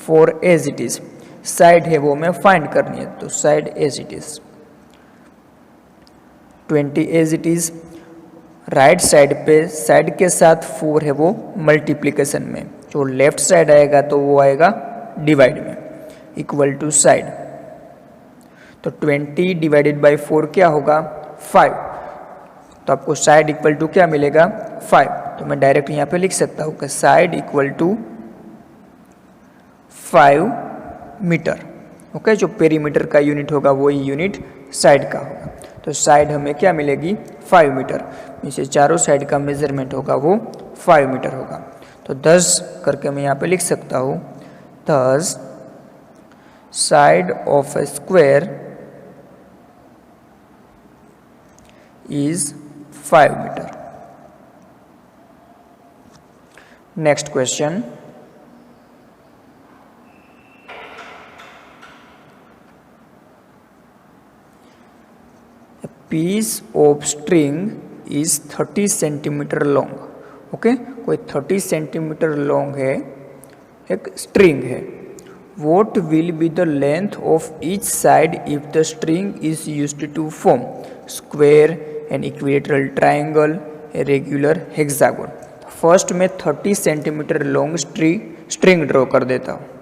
4 as it is. Side है वो हमें find करनी है, तो side as it is 20 as it is. Right side पे साइड के साथ 4 है वो मल्टीप्लीकेशन में, जो लेफ्ट साइड आएगा तो वो आएगा डिवाइड में, इक्वल टू साइड। तो 20 डिवाइडेड बाई 4 क्या होगा 5, तो आपको साइड इक्वल टू क्या मिलेगा 5। तो मैं डायरेक्ट यहाँ पे लिख सकता हूँ कि side equal to 5 metre. Okay, जो पेरीमीटर का यूनिट होगा वही यूनिट साइड का होगा, तो साइड हमें क्या मिलेगी 5 मीटर। इसे चारों साइड का मेजरमेंट होगा वो 5 मीटर होगा। तो 10 करके मैं यहाँ पे लिख सकता हूँ, 10 side of a square is 5 metre. Next question, piece of string is 30 centimetre long. Okay, कोई 30 सेंटीमीटर लॉन्ग है, एक स्ट्रिंग है। What will be the length of each side if the string is used to form square, an equilateral triangle, a regular hexagon. First में 30 centimetre long string draw कर देता हूँ।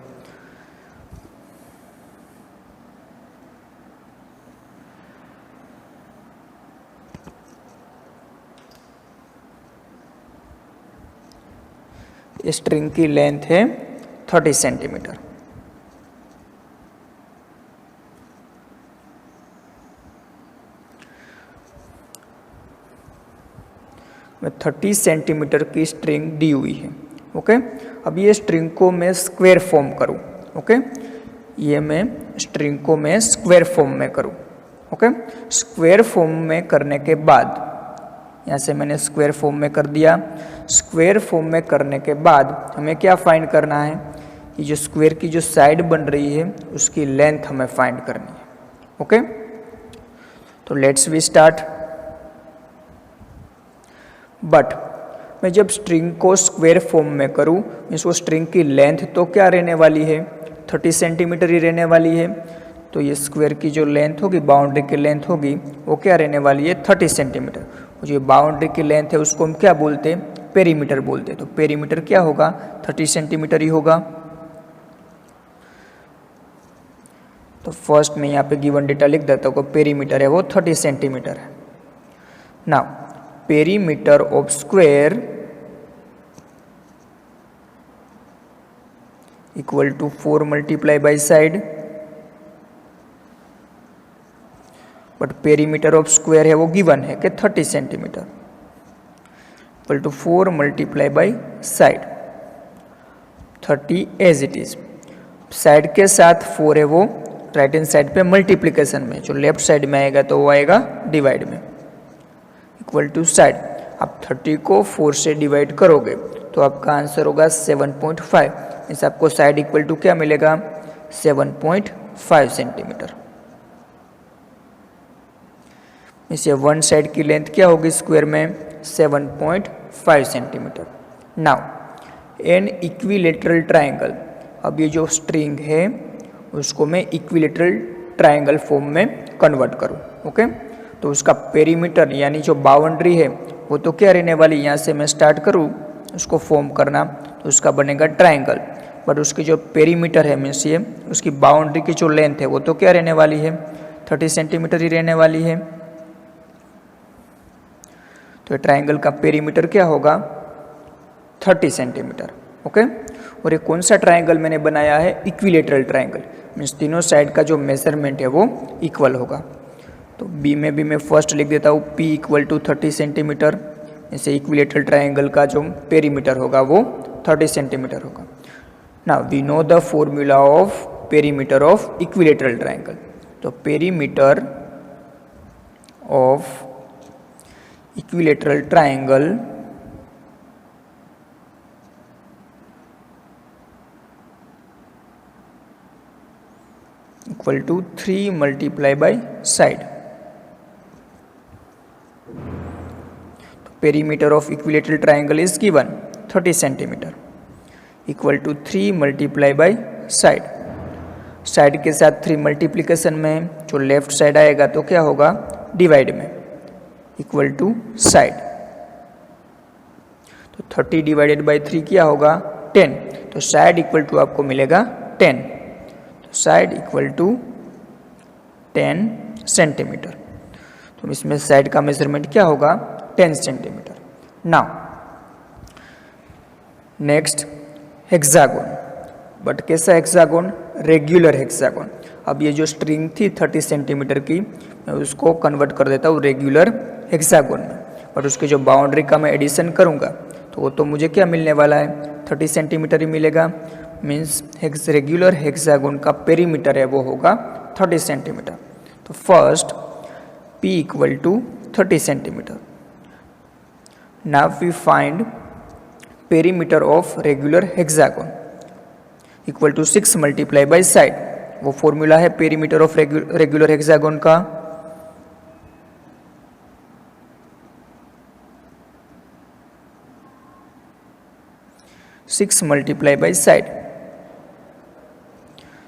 String की length है 30 centimetre. में 30 centimetre की string दी हुई है। ओके, अब ये स्ट्रिंग को मैं स्क्वायर फॉर्म करूं। ओके, ये मैं स्ट्रिंग को मैं स्क्वायर फॉर्म में करूं। ओके, स्क्वायर फॉर्म में करने के बाद यहाँ से मैंने स्क्वायर फॉर्म में कर दिया। स्क्वायर फॉर्म में करने के बाद हमें क्या फाइंड करना है, ये जो स्क्वायर की जो साइड बन रही है उसकी लेंथ हमें फाइंड करनी है। ओके, तो लेट्स वी स्टार्ट। बट मैं जब स्ट्रिंग को स्क्वायर फॉर्म में करूँ, मीन्स वो स्ट्रिंग की लेंथ तो क्या रहने वाली है, 30 सेंटीमीटर ही रहने वाली है। तो ये स्क्वायर की जो लेंथ होगी, बाउंड्री की लेंथ होगी, वो क्या रहने वाली है, 30 सेंटीमीटर। जो बाउंड्री की लेंथ है उसको हम क्या बोलते हैं, पेरीमीटर बोलते हैं। तो पेरीमीटर क्या होगा, 30 सेंटीमीटर ही होगा। तो फर्स्ट में यहाँ पे गिवन डेटा लिख देता हूँ, पेरीमीटर है वो 30 सेंटीमीटर है। Now perimeter of square equal to 4 multiply by side. But perimeter of square है वो गिवन है कि 30 centimetre, equal to 4 multiply by side, 30 as it is. Side के साथ 4 है वो राइट हैंड साइड पे मल्टीप्लिकेशन में, जो लेफ्ट साइड में आएगा तो वो आएगा डिवाइड में, इक्वल टू साइड। आप 30 को 4 से डिवाइड करोगे तो आपका आंसर होगा 7.5। इस आपको साइड इक्वल टू क्या मिलेगा, 7.5 सेंटीमीटर। इसे वन साइड की लेंथ क्या होगी स्क्वायर में, 7.5 centimetre. Now N equilateral triangle, अब ये जो स्ट्रिंग है उसको मैं इक्विलेटरल ट्राइंगल फॉर्म में कन्वर्ट करूँ। ओके, तो उसका पेरीमीटर यानी जो बाउंड्री है वो तो क्या रहने वाली, यहाँ से मैं स्टार्ट करूँ उसको फॉर्म करना तो उसका बनेगा ट्राइंगल। बट उसकी जो पेरीमीटर है मीन्स ये उसकी बाउंड्री की जो लेंथ है वो तो क्या रहने वाली है, 30 सेंटीमीटर ही रहने वाली है। तो ट्राइंगल का पेरीमीटर क्या होगा, 30 सेंटीमीटर। ओके, और ये कौन सा ट्राइंगल मैंने बनाया है, इक्विलेटरल ट्राइंगल, मीन्स तीनों साइड का जो मेजरमेंट है वो इक्वल होगा। तो बी में भी मैं फर्स्ट लिख देता हूँ P इक्वल टू 30 सेंटीमीटर। इसे इक्विलेटरल ट्राइंगल का जो पेरीमीटर होगा वो 30 सेंटीमीटर होगा। Now we know the formula of perimeter of equilateral triangle. तो perimeter of equilateral triangle equal to 3 multiply by side. Perimeter of equilateral triangle is given 30 centimetre equal to 3 multiply by side. Side के साथ 3 multiplication में जो left side आएगा तो क्या होगा, divide में, इक्वल टू साइड। तो 30 डिवाइडेड बाई 3 क्या होगा, 10। तो साइड इक्वल टू आपको मिलेगा 10। तो साइड इक्वल टू 10 सेंटीमीटर। तो इसमें साइड का मेजरमेंट क्या होगा, 10 centimetre. Now next hexagon, but कैसा हेक्सागोन, रेगुलर हेक्सागोन। अब ये जो स्ट्रिंग थी 30 सेंटीमीटर की, मैं उसको कन्वर्ट कर देता हूँ रेगुलर हेक्सागोन में, बट उसके जो बाउंड्री का मैं एडिशन करूँगा तो वो तो मुझे क्या मिलने वाला है, 30 सेंटीमीटर ही मिलेगा। मीन्स रेगुलर हेक्सागोन का पेरीमीटर है वो होगा 30 सेंटीमीटर। तो first P equal to 30 centimetre. Now we find perimeter of regular hexagon equal to 6 multiply by side. वो फॉर्मूला है पेरीमीटर ऑफ रेगुलर हेक्सागोन का, सिक्स मल्टीप्लाई बाई साइड।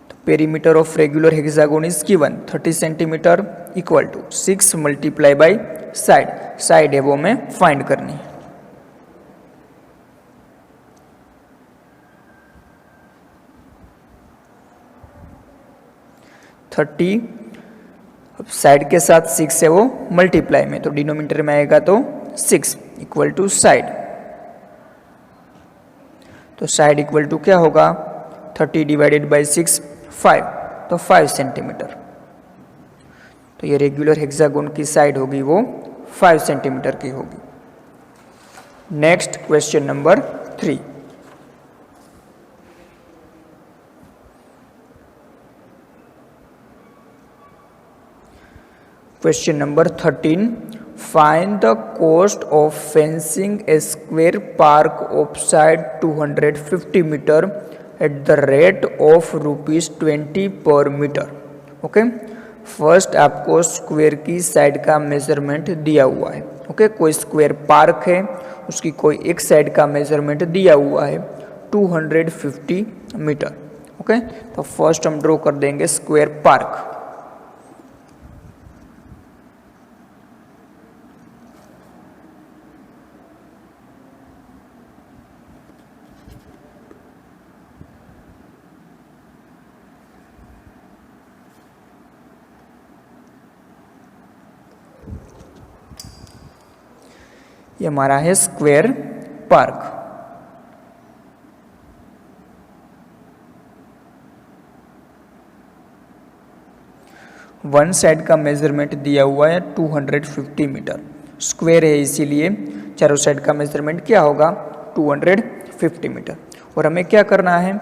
तो perimeter of regular hexagon is given 30 centimetre equal to 6 multiply by side. Side है वो मैं find करनी है। Thirty, अब साइड के साथ 6 है वो मल्टीप्लाई में, तो डिनोमिनेटर में आएगा तो 6 इक्वल टू साइड। तो साइड इक्वल टू क्या होगा, 30 डिवाइडेड बाई 6 5, तो 5 सेंटीमीटर। तो ये रेगुलर हेक्सागोन की साइड होगी वो 5 सेंटीमीटर की होगी। Next question number 3। Question number 13. Find the cost of fencing a square park of side 250 meter at the rate of ₹20 per meter. Okay, first आपको square की साइड का मेजरमेंट दिया हुआ है। ओके, कोई स्क्वायर पार्क है, उसकी कोई एक साइड का मेजरमेंट दिया हुआ है 250 मीटर। ओके, तो फर्स्ट हम ड्रॉ कर देंगे स्क्वायर पार्क। ये हमारा है स्क्वायर पार्क। वन साइड का मेजरमेंट दिया हुआ है 250 मीटर। स्क्वायर है इसीलिए चारों साइड का मेजरमेंट क्या होगा 250 मीटर। और हमें क्या करना है,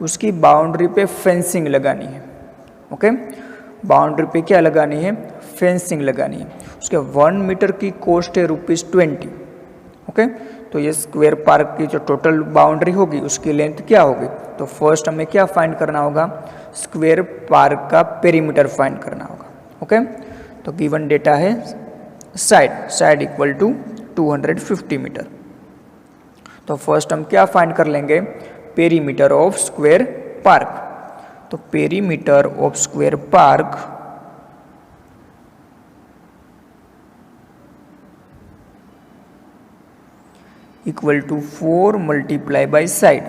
उसकी बाउंड्री पे फेंसिंग लगानी है। ओके, बाउंड्री पे क्या लगानी है, फेंसिंग लगानी है। उसके 1 मीटर की कॉस्ट है ₹20। ओके, तो ये स्क्वायर पार्क की जो टोटल बाउंड्री होगी उसकी लेंथ क्या होगी, तो फर्स्ट हमें क्या फाइंड करना होगा, स्क्वायर पार्क का पेरीमीटर फाइंड करना होगा। ओके, तो गिवन डेटा है साइड इक्वल टू 250 मीटर। तो फर्स्ट हम क्या फाइंड कर लेंगे, पेरीमीटर ऑफ स्क्वायर पार्क। तो perimeter of square park equal to 4 multiply by side.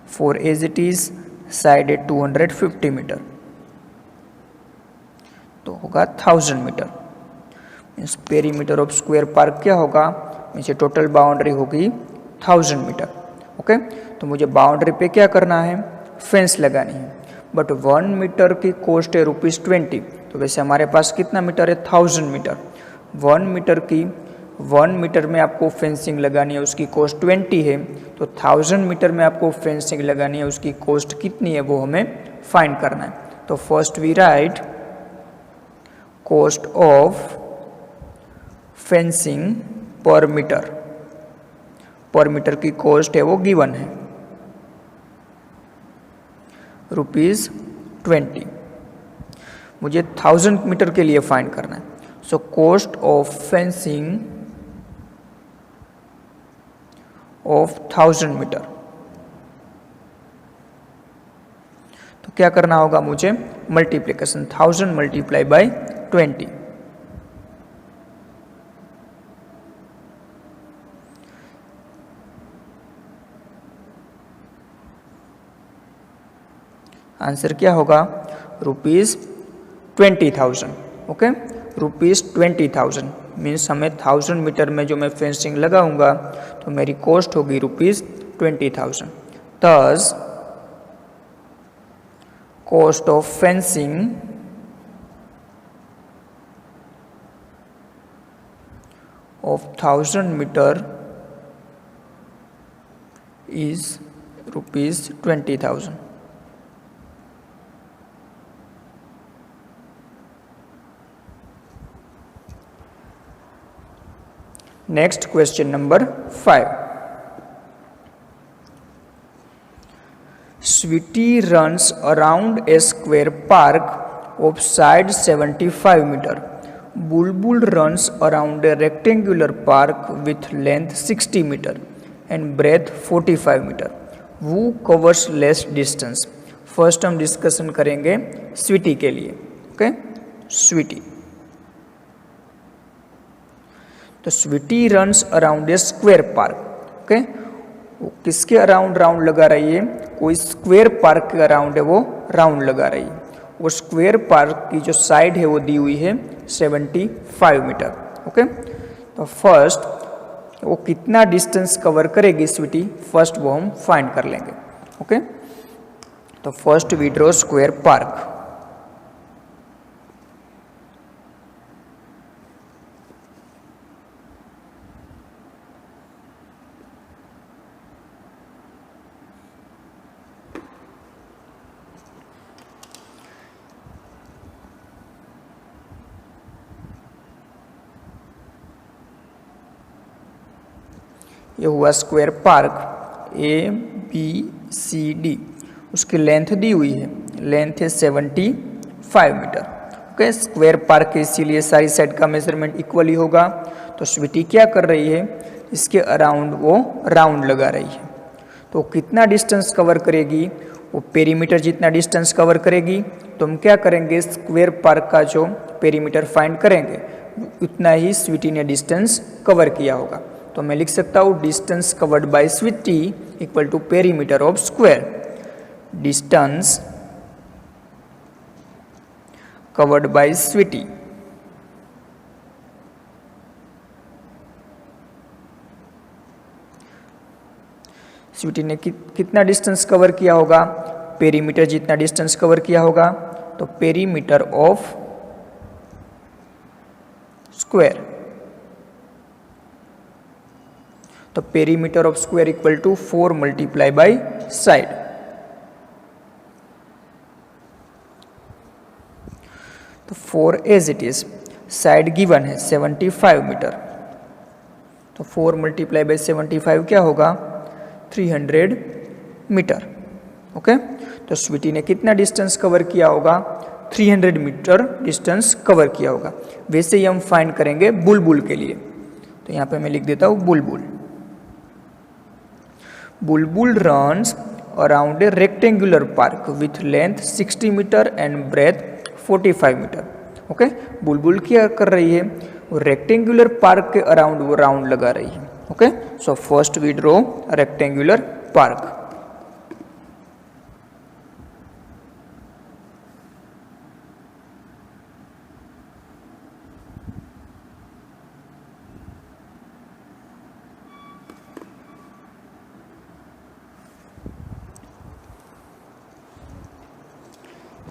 4 as it is, side है 250 मीटर, तो होगा 1000 metre. Means perimeter of square park क्या होगा, मीन्स टोटल बाउंड्री होगी 1000 मीटर। ओके, तो मुझे बाउंड्री पे क्या करना है, फेंस लगानी है। बट 1 मीटर की कॉस्ट है ₹20। तो वैसे हमारे पास कितना मीटर है, 1000 मीटर। 1 मीटर में आपको फेंसिंग लगानी है, उसकी कॉस्ट 20 है। तो 1000 मीटर में आपको फेंसिंग लगानी है, उसकी कॉस्ट कितनी है वो हमें फाइंड करना है। तो first we write cost of fencing per metre. Per metre की कॉस्ट है वो गिवन है ₹20। मुझे 1000 मीटर के लिए फाइंड करना है। So cost of fencing of 1000 metre, तो क्या करना होगा मुझे, मल्टीप्लिकेशन 1000 मल्टीप्लाई बाई 20। आंसर क्या होगा, ₹20,000। ओके, ₹20,000 मीन्स हमें 1000 मीटर में जो मैं फेंसिंग लगाऊंगा तो मेरी कॉस्ट होगी ₹20,000। Thus cost of fencing of 1000 meter is rupees 20,000. Next question number 5. Sweetie runs around a square park of side 75 meter. Bulbul runs around a rectangular park with length 60 meter and breadth 45 meter. Who covers less distance? फर्स्ट हम discussion करेंगे Sweety के लिए. Okay, Sweety. तो Sweety runs around a square park. Okay, वो किसके around round लगा रही है? कोई स्क्वायर पार्क के अराउंड है वो राउंड लगा रही है. वो स्क्वायर पार्क की जो साइड है वो दी हुई है 75 मीटर. ओके, तो फर्स्ट वो कितना डिस्टेंस कवर करेगी स्वीटी, फर्स्ट वो हम फाइंड कर लेंगे. ओके, तो first we draw square park. ये हुआ स्क्वायर पार्क ABCD. उसकी लेंथ दी हुई है, लेंथ है 75 मीटर. ओके, स्क्वायर पार्क है इसीलिए सारी साइड का मेजरमेंट इक्वली होगा. तो स्वीटी क्या कर रही है, इसके अराउंड वो राउंड लगा रही है. तो कितना डिस्टेंस कवर करेगी, वो पेरीमीटर जितना डिस्टेंस कवर करेगी. तो हम क्या करेंगे, स्क्वायर पार्क का जो पेरीमीटर फाइंड करेंगे उतना ही स्वीटी ने डिस्टेंस कवर किया होगा. तो मैं लिख सकता हूँ distance covered by Sweety equal to perimeter of square. Distance covered by Sweety Sweety ने कितना डिस्टेंस कवर किया होगा, पेरीमीटर जितना डिस्टेंस कवर किया होगा. तो पेरीमीटर ऑफ स्क्वायर, तो perimeter of square equal to 4 multiply by side. तो 4 as it is, side given है 75 मीटर. तो 4 मल्टीप्लाई बाय 75 क्या होगा, 300 मीटर. ओके, तो स्वीटी ने कितना डिस्टेंस कवर किया होगा, 300 मीटर डिस्टेंस कवर किया होगा. वैसे ही हम फाइंड करेंगे बुलबुल के लिए. तो यहाँ पे मैं लिख देता हूँ बुलबुल. Bulbul runs around a rectangular park with length 60 meter and breadth 45 meter. Okay, Bulbul क्या कर रही है, वो रेक्टेंगुलर पार्क के अराउंड वो राउंड लगा रही है. Okay, so first we draw rectangular park.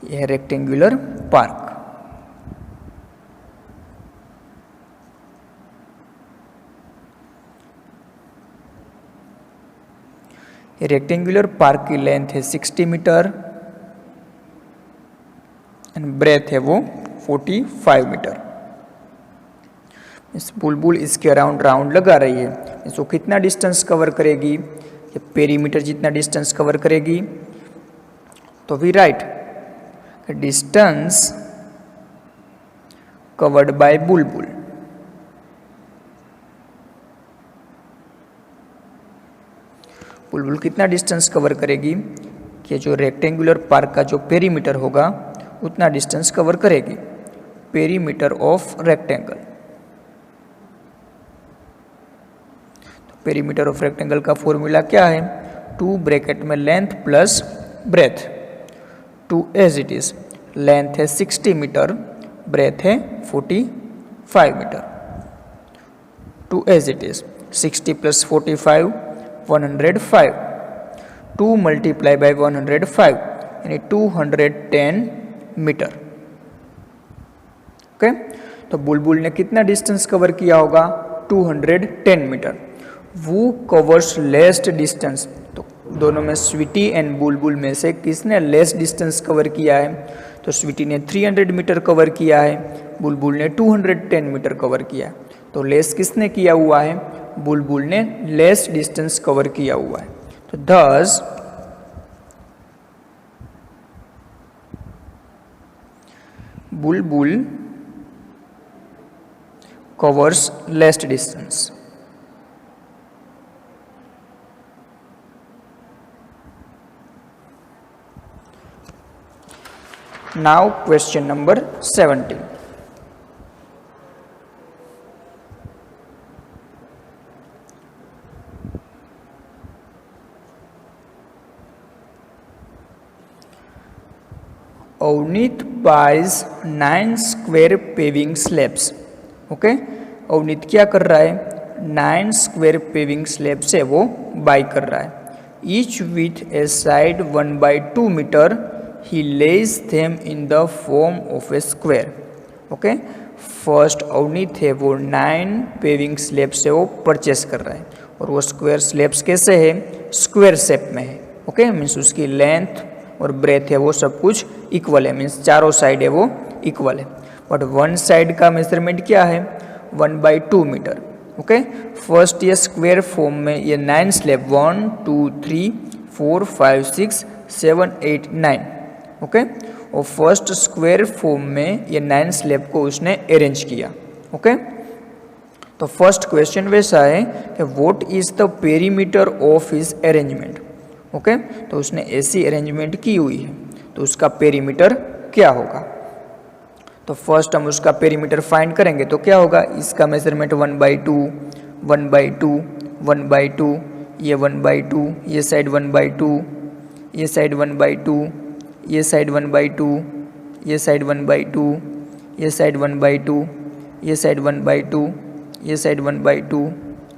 यह रेक्टेंगुलर पार्क. रेक्टेंगुलर पार्क की लेंथ है 60 मीटर एंड ब्रेथ है वो 45 मीटर. इस बुलबुल इसके अराउंड राउंड लगा रही है. इसको कितना डिस्टेंस कवर करेगी, ये पेरीमीटर जितना डिस्टेंस कवर करेगी. तो we write distance covered by Bulbul. Bulbul कितना डिस्टेंस कवर करेगी, कि जो रेक्टेंगुलर पार्क का जो पेरीमीटर होगा उतना डिस्टेंस कवर करेगी. Perimeter of rectangle. तो पेरीमीटर ऑफ रेक्टेंगल का फॉर्मूला क्या है, 2 ब्रैकेट में length plus breadth. 2 as it is, length है 60 मीटर, ब्रेथ है 45 metre. 2 as it is, 60 plus 45 105. 2 multiply by 105 यानी 210 मीटर. ओके, तो बुलबुल ने कितना डिस्टेंस कवर किया होगा, 210 मीटर। वो कवर्स लेस्ट डिस्टेंस, तो दोनों में स्वीटी एंड बुलबुल में से किसने लेस डिस्टेंस कवर किया है? तो स्वीटी ने 300 मीटर कवर किया है, बुलबुल ने 210 मीटर कवर किया है। तो लेस किसने किया हुआ है? बुलबुल ने लेस डिस्टेंस कवर किया हुआ है। तो thus बुलबुल covers less distance. Now question number 17. Avneet buys 9 square paving slabs. Okay, Avneet क्या कर रहा है? 9 स्क्वायर पेविंग स्लैब से वो बाय कर रहा है। Each with a side 1/2 metre, he lays them in the form of a square. Okay, first Avneet है वो 9 पेविंग स्लैब से वो परचेस कर रहा है और वो स्क्वायर स्लैब्स कैसे है? स्क्वायर शेप में है। ओके, मीन्स उसकी लेंथ और ब्रेथ है वो सब कुछ इक्वल है, मीन्स चारों साइड है वो इक्वल है। बट वन साइड का मेजरमेंट क्या है? 1/2 मीटर। ओके, फर्स्ट ये स्क्वायर फॉर्म में ये 9 स्लैब 1 2 3 4 5 6 7 8 9। ओके, और फर्स्ट स्क्वायर फॉर्म में ये 9 स्लैब को उसने अरेंज किया। ओके, तो फर्स्ट क्वेश्चन वैसा है कि what is the perimeter of his arrangement. Okay, तो उसने ऐसी अरेंजमेंट की हुई है तो उसका पेरीमीटर क्या होगा? तो फर्स्ट हम उसका पेरीमीटर फाइंड करेंगे तो क्या होगा? इसका मेजरमेंट 1/2 1/2 1/2, ये 1/2, ये साइड 1/2, ये साइड 1/2, ये साइड 1/2, ये साइड 1/2, ये साइड 1/2, ये साइड 1/2, ये साइड 1/2,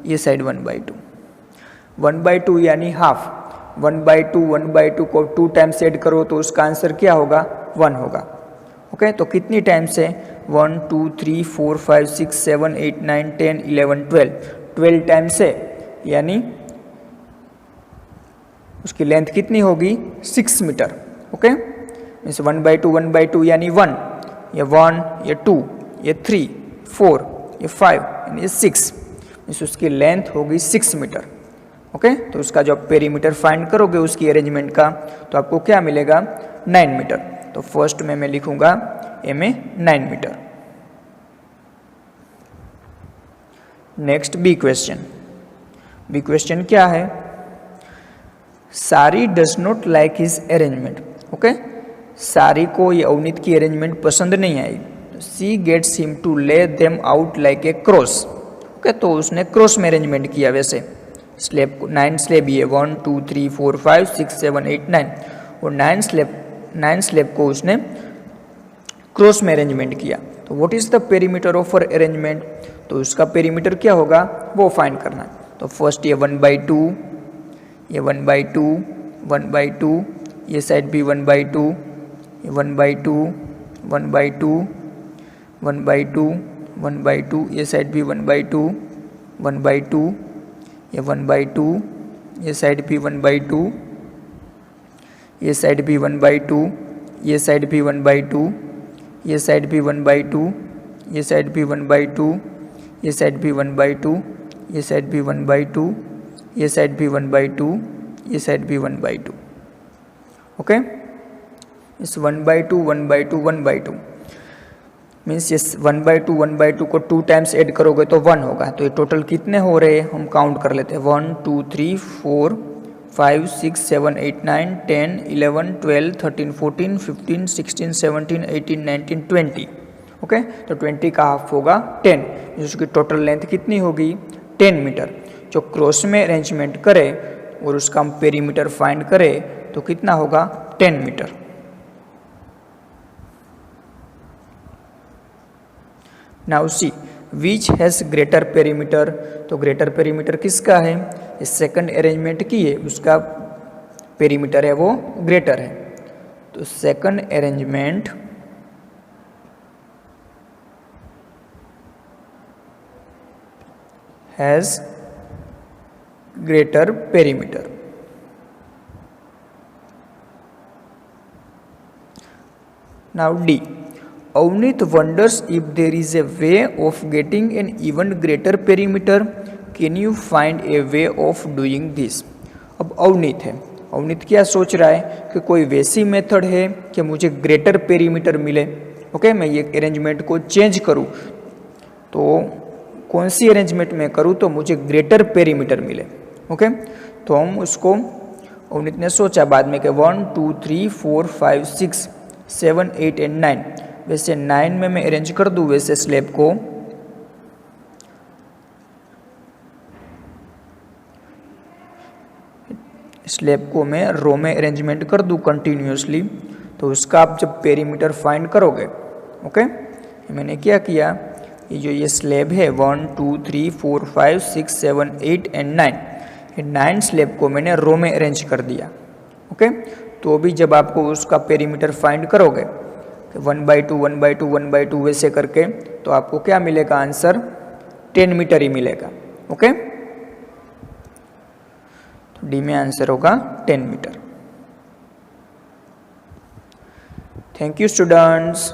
ये साइड 1/2। 1/2 यानी हाफ। 1/2 1/2 को 2 टाइम्स ऐड करो तो उसका आंसर क्या होगा? 1 होगा। ओके, तो कितनी टाइम्स है? 1 2 3 4 5 6 7 8 9 10 11 12, 12 टाइम्स है, यानी उसकी लेंथ कितनी होगी? 6 मीटर। ओके, मीन्स 1/2 1/2 यानी 1, ये 1, ये 2, ये 3 4, ये 5 यानी 6, मीन्स उसकी लेंथ होगी 6 मीटर। ओके, तो उसका जो आप पेरीमीटर फाइंड करोगे उसकी अरेंजमेंट का तो आपको क्या मिलेगा? 9 मीटर। तो फर्स्ट में मैं लिखूंगा ए में 9 metre. Next B question. B question क्या है? Shari does not like his arrangement. Okay, Shari को ये अवनीत की अरेंजमेंट पसंद नहीं आई। She gets him to lay them out like a cross. Okay, तो उसने क्रॉस में अरेंजमेंट किया। वैसे स्लैब को 9 स्लैब ही है 1 2 3 4 5 6 7 8 9, और 9 स्लैब को उसने क्रॉस में अरेंजमेंट किया। तो what is the perimeter of arrangement? तो उसका पेरीमीटर क्या होगा वो फाइंड करना है। तो फर्स्ट ये 1/2, ये 1/2 1/2, ये साइड भी 1/2, ये 1/2 1/2 1/2 1/2, ये साइड भी 1/2 1/2, ये 1/2, ये साइड भी 1/2, ये साइड भी 1/2, ये साइड भी 1/2, ये साइड भी 1/2, ये साइड भी 1/2, ये साइड भी 1/2, ये साइड भी 1/2, ये साइड भी 1/2, ये साइड भी 1/2। ओके, इस 1/2 1/2 1/2 मीन्स ये 1/2 1/2 को 2 टाइम्स ऐड करोगे तो 1 होगा। तो ये टोटल कितने हो रहे हैं हम काउंट कर लेते हैं। 1 2 3 4 5 6 7 8 9 10 11 12 13 14 15 16 17 18 19 20। ओके, तो 20 का हाफ होगा 10, जिसकी टोटल लेंथ कितनी होगी? 10 मीटर। जो क्रॉस में अरेंजमेंट करे और उसका हम पेरीमीटर फाइंड करें तो कितना होगा? 10 metre. Now see which has greater perimeter. तो ग्रेटर पेरीमीटर किसका है? इस सेकंड अरेंजमेंट की है, उसका पेरीमीटर है वो ग्रेटर है। तो second arrangement has greater perimeter. Now D. Avneet wonders if there is a way of getting an even greater perimeter. Can you find a way of doing this? अब अवनीत है, अवनीत क्या सोच रहा है कि कोई वैसी मेथड है कि मुझे ग्रेटर पेरीमीटर मिले. ओके, मैं ये अरेंजमेंट को चेंज करूँ तो कौन सी अरेंजमेंट में करूँ तो मुझे ग्रेटर पेरीमीटर मिले. ओके, तो हम उसको अवनीत ने सोचा बाद में कि 1 2 3 4 5 6 7 8 एंड 9, वैसे 9 में मैं अरेंज कर दूँ वैसे स्लैब को. स्लैब को मैं रो में अरेंजमेंट कर दूँ कंटिन्यूसली, तो उसका आप जब पेरीमीटर फाइंड करोगे. ओके, मैंने क्या किया, ये स्लैब है 1 2 3 4 5 6 7 8 एंड 9, ये 9 स्लैब को मैंने रो में अरेंज कर दिया. ओके, तो भी जब आपको उसका पेरीमीटर फाइंड करोगे 1/2 1/2 1/2 वैसे करके, तो आपको क्या मिलेगा, आंसर 10 मीटर ही मिलेगा. ओके, तो डी में आंसर होगा 10 मीटर. Thank you students.